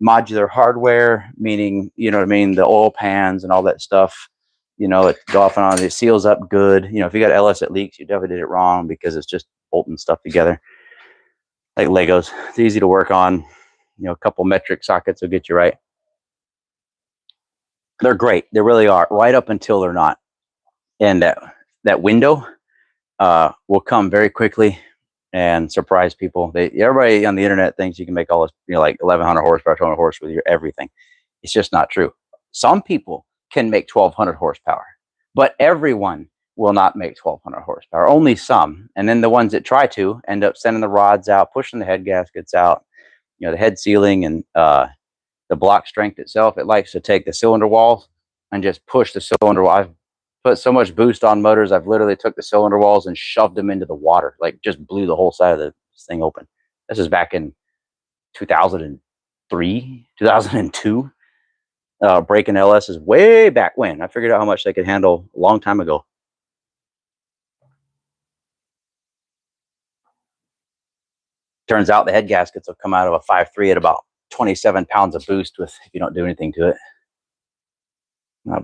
modular hardware, meaning, you know what I mean, the oil pans and all that stuff. You know, it go off and on. It seals up good. You know, if you got LS that leaks, you definitely did it wrong because it's just bolting stuff together like Legos. It's easy to work on. You know, a couple metric sockets will get you right. They're great. They really are, right up until they're not. And that window will come very quickly and surprise people. Everybody on the internet thinks you can make all this, you know, like 1,100 horsepower, 1,200 horse with your everything. It's just not true. Some people can make 1,200 horsepower, but everyone will not make 1,200 horsepower. Only some. And then the ones that try to end up sending the rods out, pushing the head gaskets out, you know, the head sealing and the block strength itself. It likes to take the cylinder walls and just push the cylinder wall. I've put so much boost on motors, I've literally took the cylinder walls and shoved them into the water, like just blew the whole side of the thing open. This is back in 2003, 2002. Breaking LS is way back when. I figured out how much they could handle a long time ago. Turns out the head gaskets will come out of a 5.3 at about 27 pounds of boost if you don't do anything to it.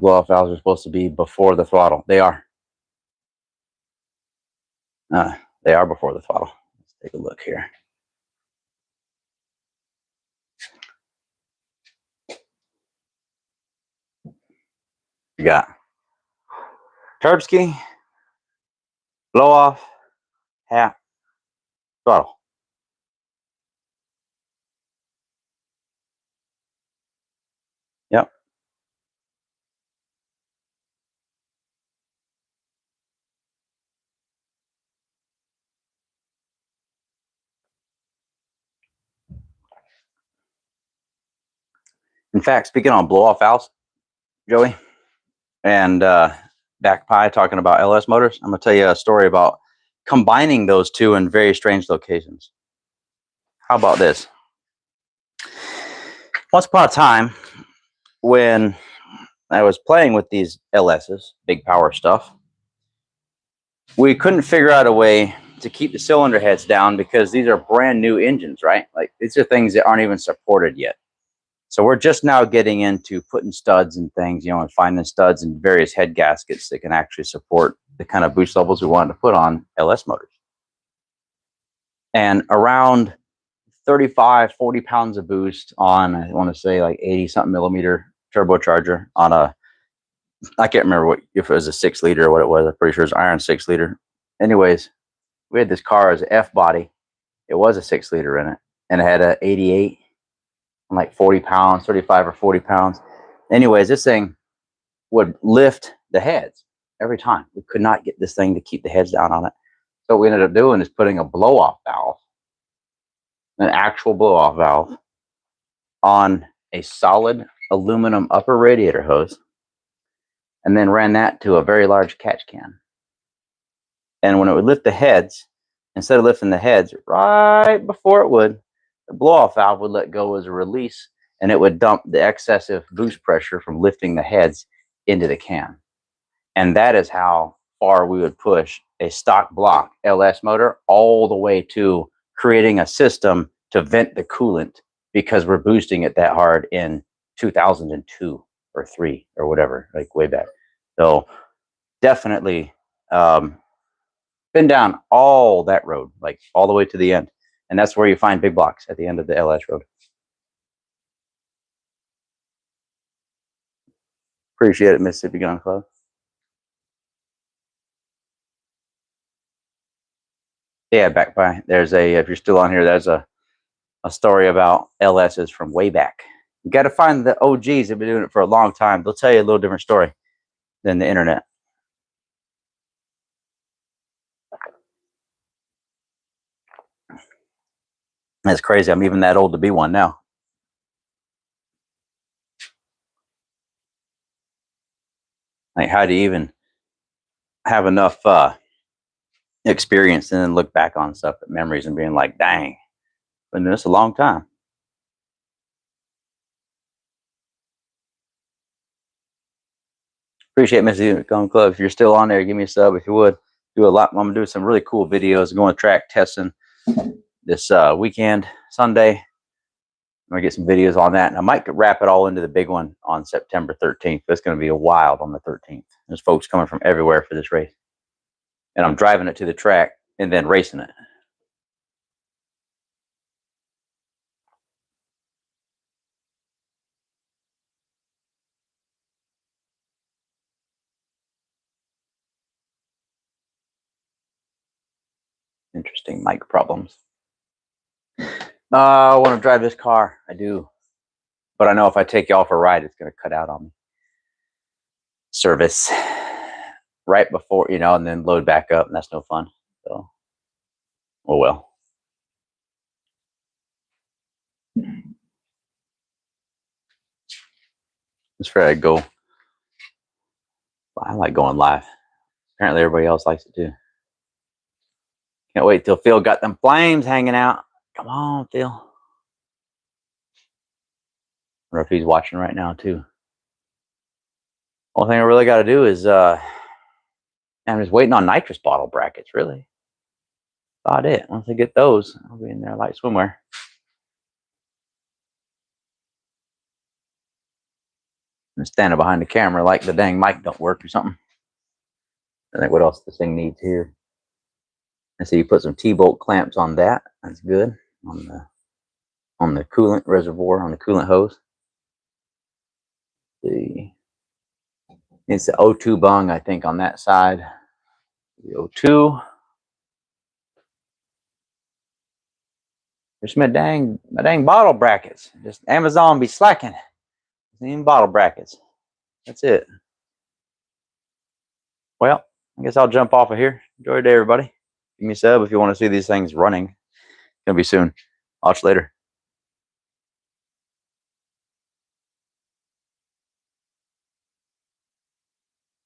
Blow off valves are supposed to be before the throttle. They are. They are before the throttle. Let's take a look here. You got turb ski, blow off, hat, throttle. Yep. In fact, speaking on blow off valves, Joey, and Back Pie talking about LS motors, I'm going to tell you a story about combining those two in very strange locations. How about this? Once upon a time, when I was playing with these LSs, big power stuff, we couldn't figure out a way to keep the cylinder heads down because these are brand new engines, right? Like these are things that aren't even supported yet. So we're just now getting into putting studs and things, you know, and finding studs and various head gaskets that can actually support the kind of boost levels we wanted to put on LS motors. And around 35, 40 pounds of boost on, I want to say like 80 something millimeter turbocharger on a, I can't remember what, if it was a 6 liter or what it was. I'm pretty sure it was iron 6 liter. Anyways, we had this car as an F body. It was a 6 liter in it, and it had a 88 and like 40 pounds, 35 or 40 pounds. Anyways, this thing would lift the heads every time. We could not get this thing to keep the heads down on it. So what we ended up doing is putting a blow off valve, an actual blow off valve, on a solid aluminum upper radiator hose, and then ran that to a very large catch can. And when it would lift the heads, instead of lifting the heads right before it would, the blow-off valve would let go as a release, and it would dump the excessive boost pressure from lifting the heads into the can. And that is how far we would push a stock block LS motor, all the way to creating a system to vent the coolant because we're boosting it that hard in 2002 or 3 or whatever, like way back. So definitely been down all that road, like all the way to the end. And that's where you find big blocks, at the end of the LS road. Appreciate it, Mississippi Gun Club. Yeah, Back by, there's a, if you're still on here, there's a story about LSs from way back. You got to find the OGs that have been doing it for a long time. They'll tell you a little different story than the internet. That's crazy. I'm even that old to be one now. Like, how do you even have enough experience and then look back on stuff, at memories, and being like, dang, been doing this a long time. Appreciate Mississippi Gun Club. If you're still on there, give me a sub if you would. Do a lot. I'm gonna do some really cool videos, going to track testing this weekend, Sunday. I'm gonna get some videos on that, and I might wrap it all into the big one on September 13th. It's gonna be a wild on the 13th. There's folks coming from everywhere for this race, and I'm driving it to the track and then racing it. Interesting mic problems. I want to drive this car. I do, but I know if I take y'all for a ride, it's gonna cut out on me. Service right before, you know, and then load back up, and that's no fun. So, oh well. It's fair. I go. I like going live. Apparently, everybody else likes it too. Can't wait till Phil got them flames hanging out. Come on, Phil. I wonder if he's watching right now too. Only thing I really got to do is I'm just waiting on nitrous bottle brackets, really. about it. Once I get those, I'll be in there like swimwear. I'm standing behind the camera like the dang mic don't work or something. I think what else this thing needs here. And so you put some T-bolt clamps on that. That's good. On the coolant reservoir, on the coolant hose. It's the O2 bung, I think, on that side. The O2. There's my dang bottle brackets. Just Amazon be slacking. Even bottle brackets. That's it. Well, I guess I'll jump off of here. Enjoy your day, everybody. Give me a sub if you want to see these things running. It's gonna be soon. I'll watch you later.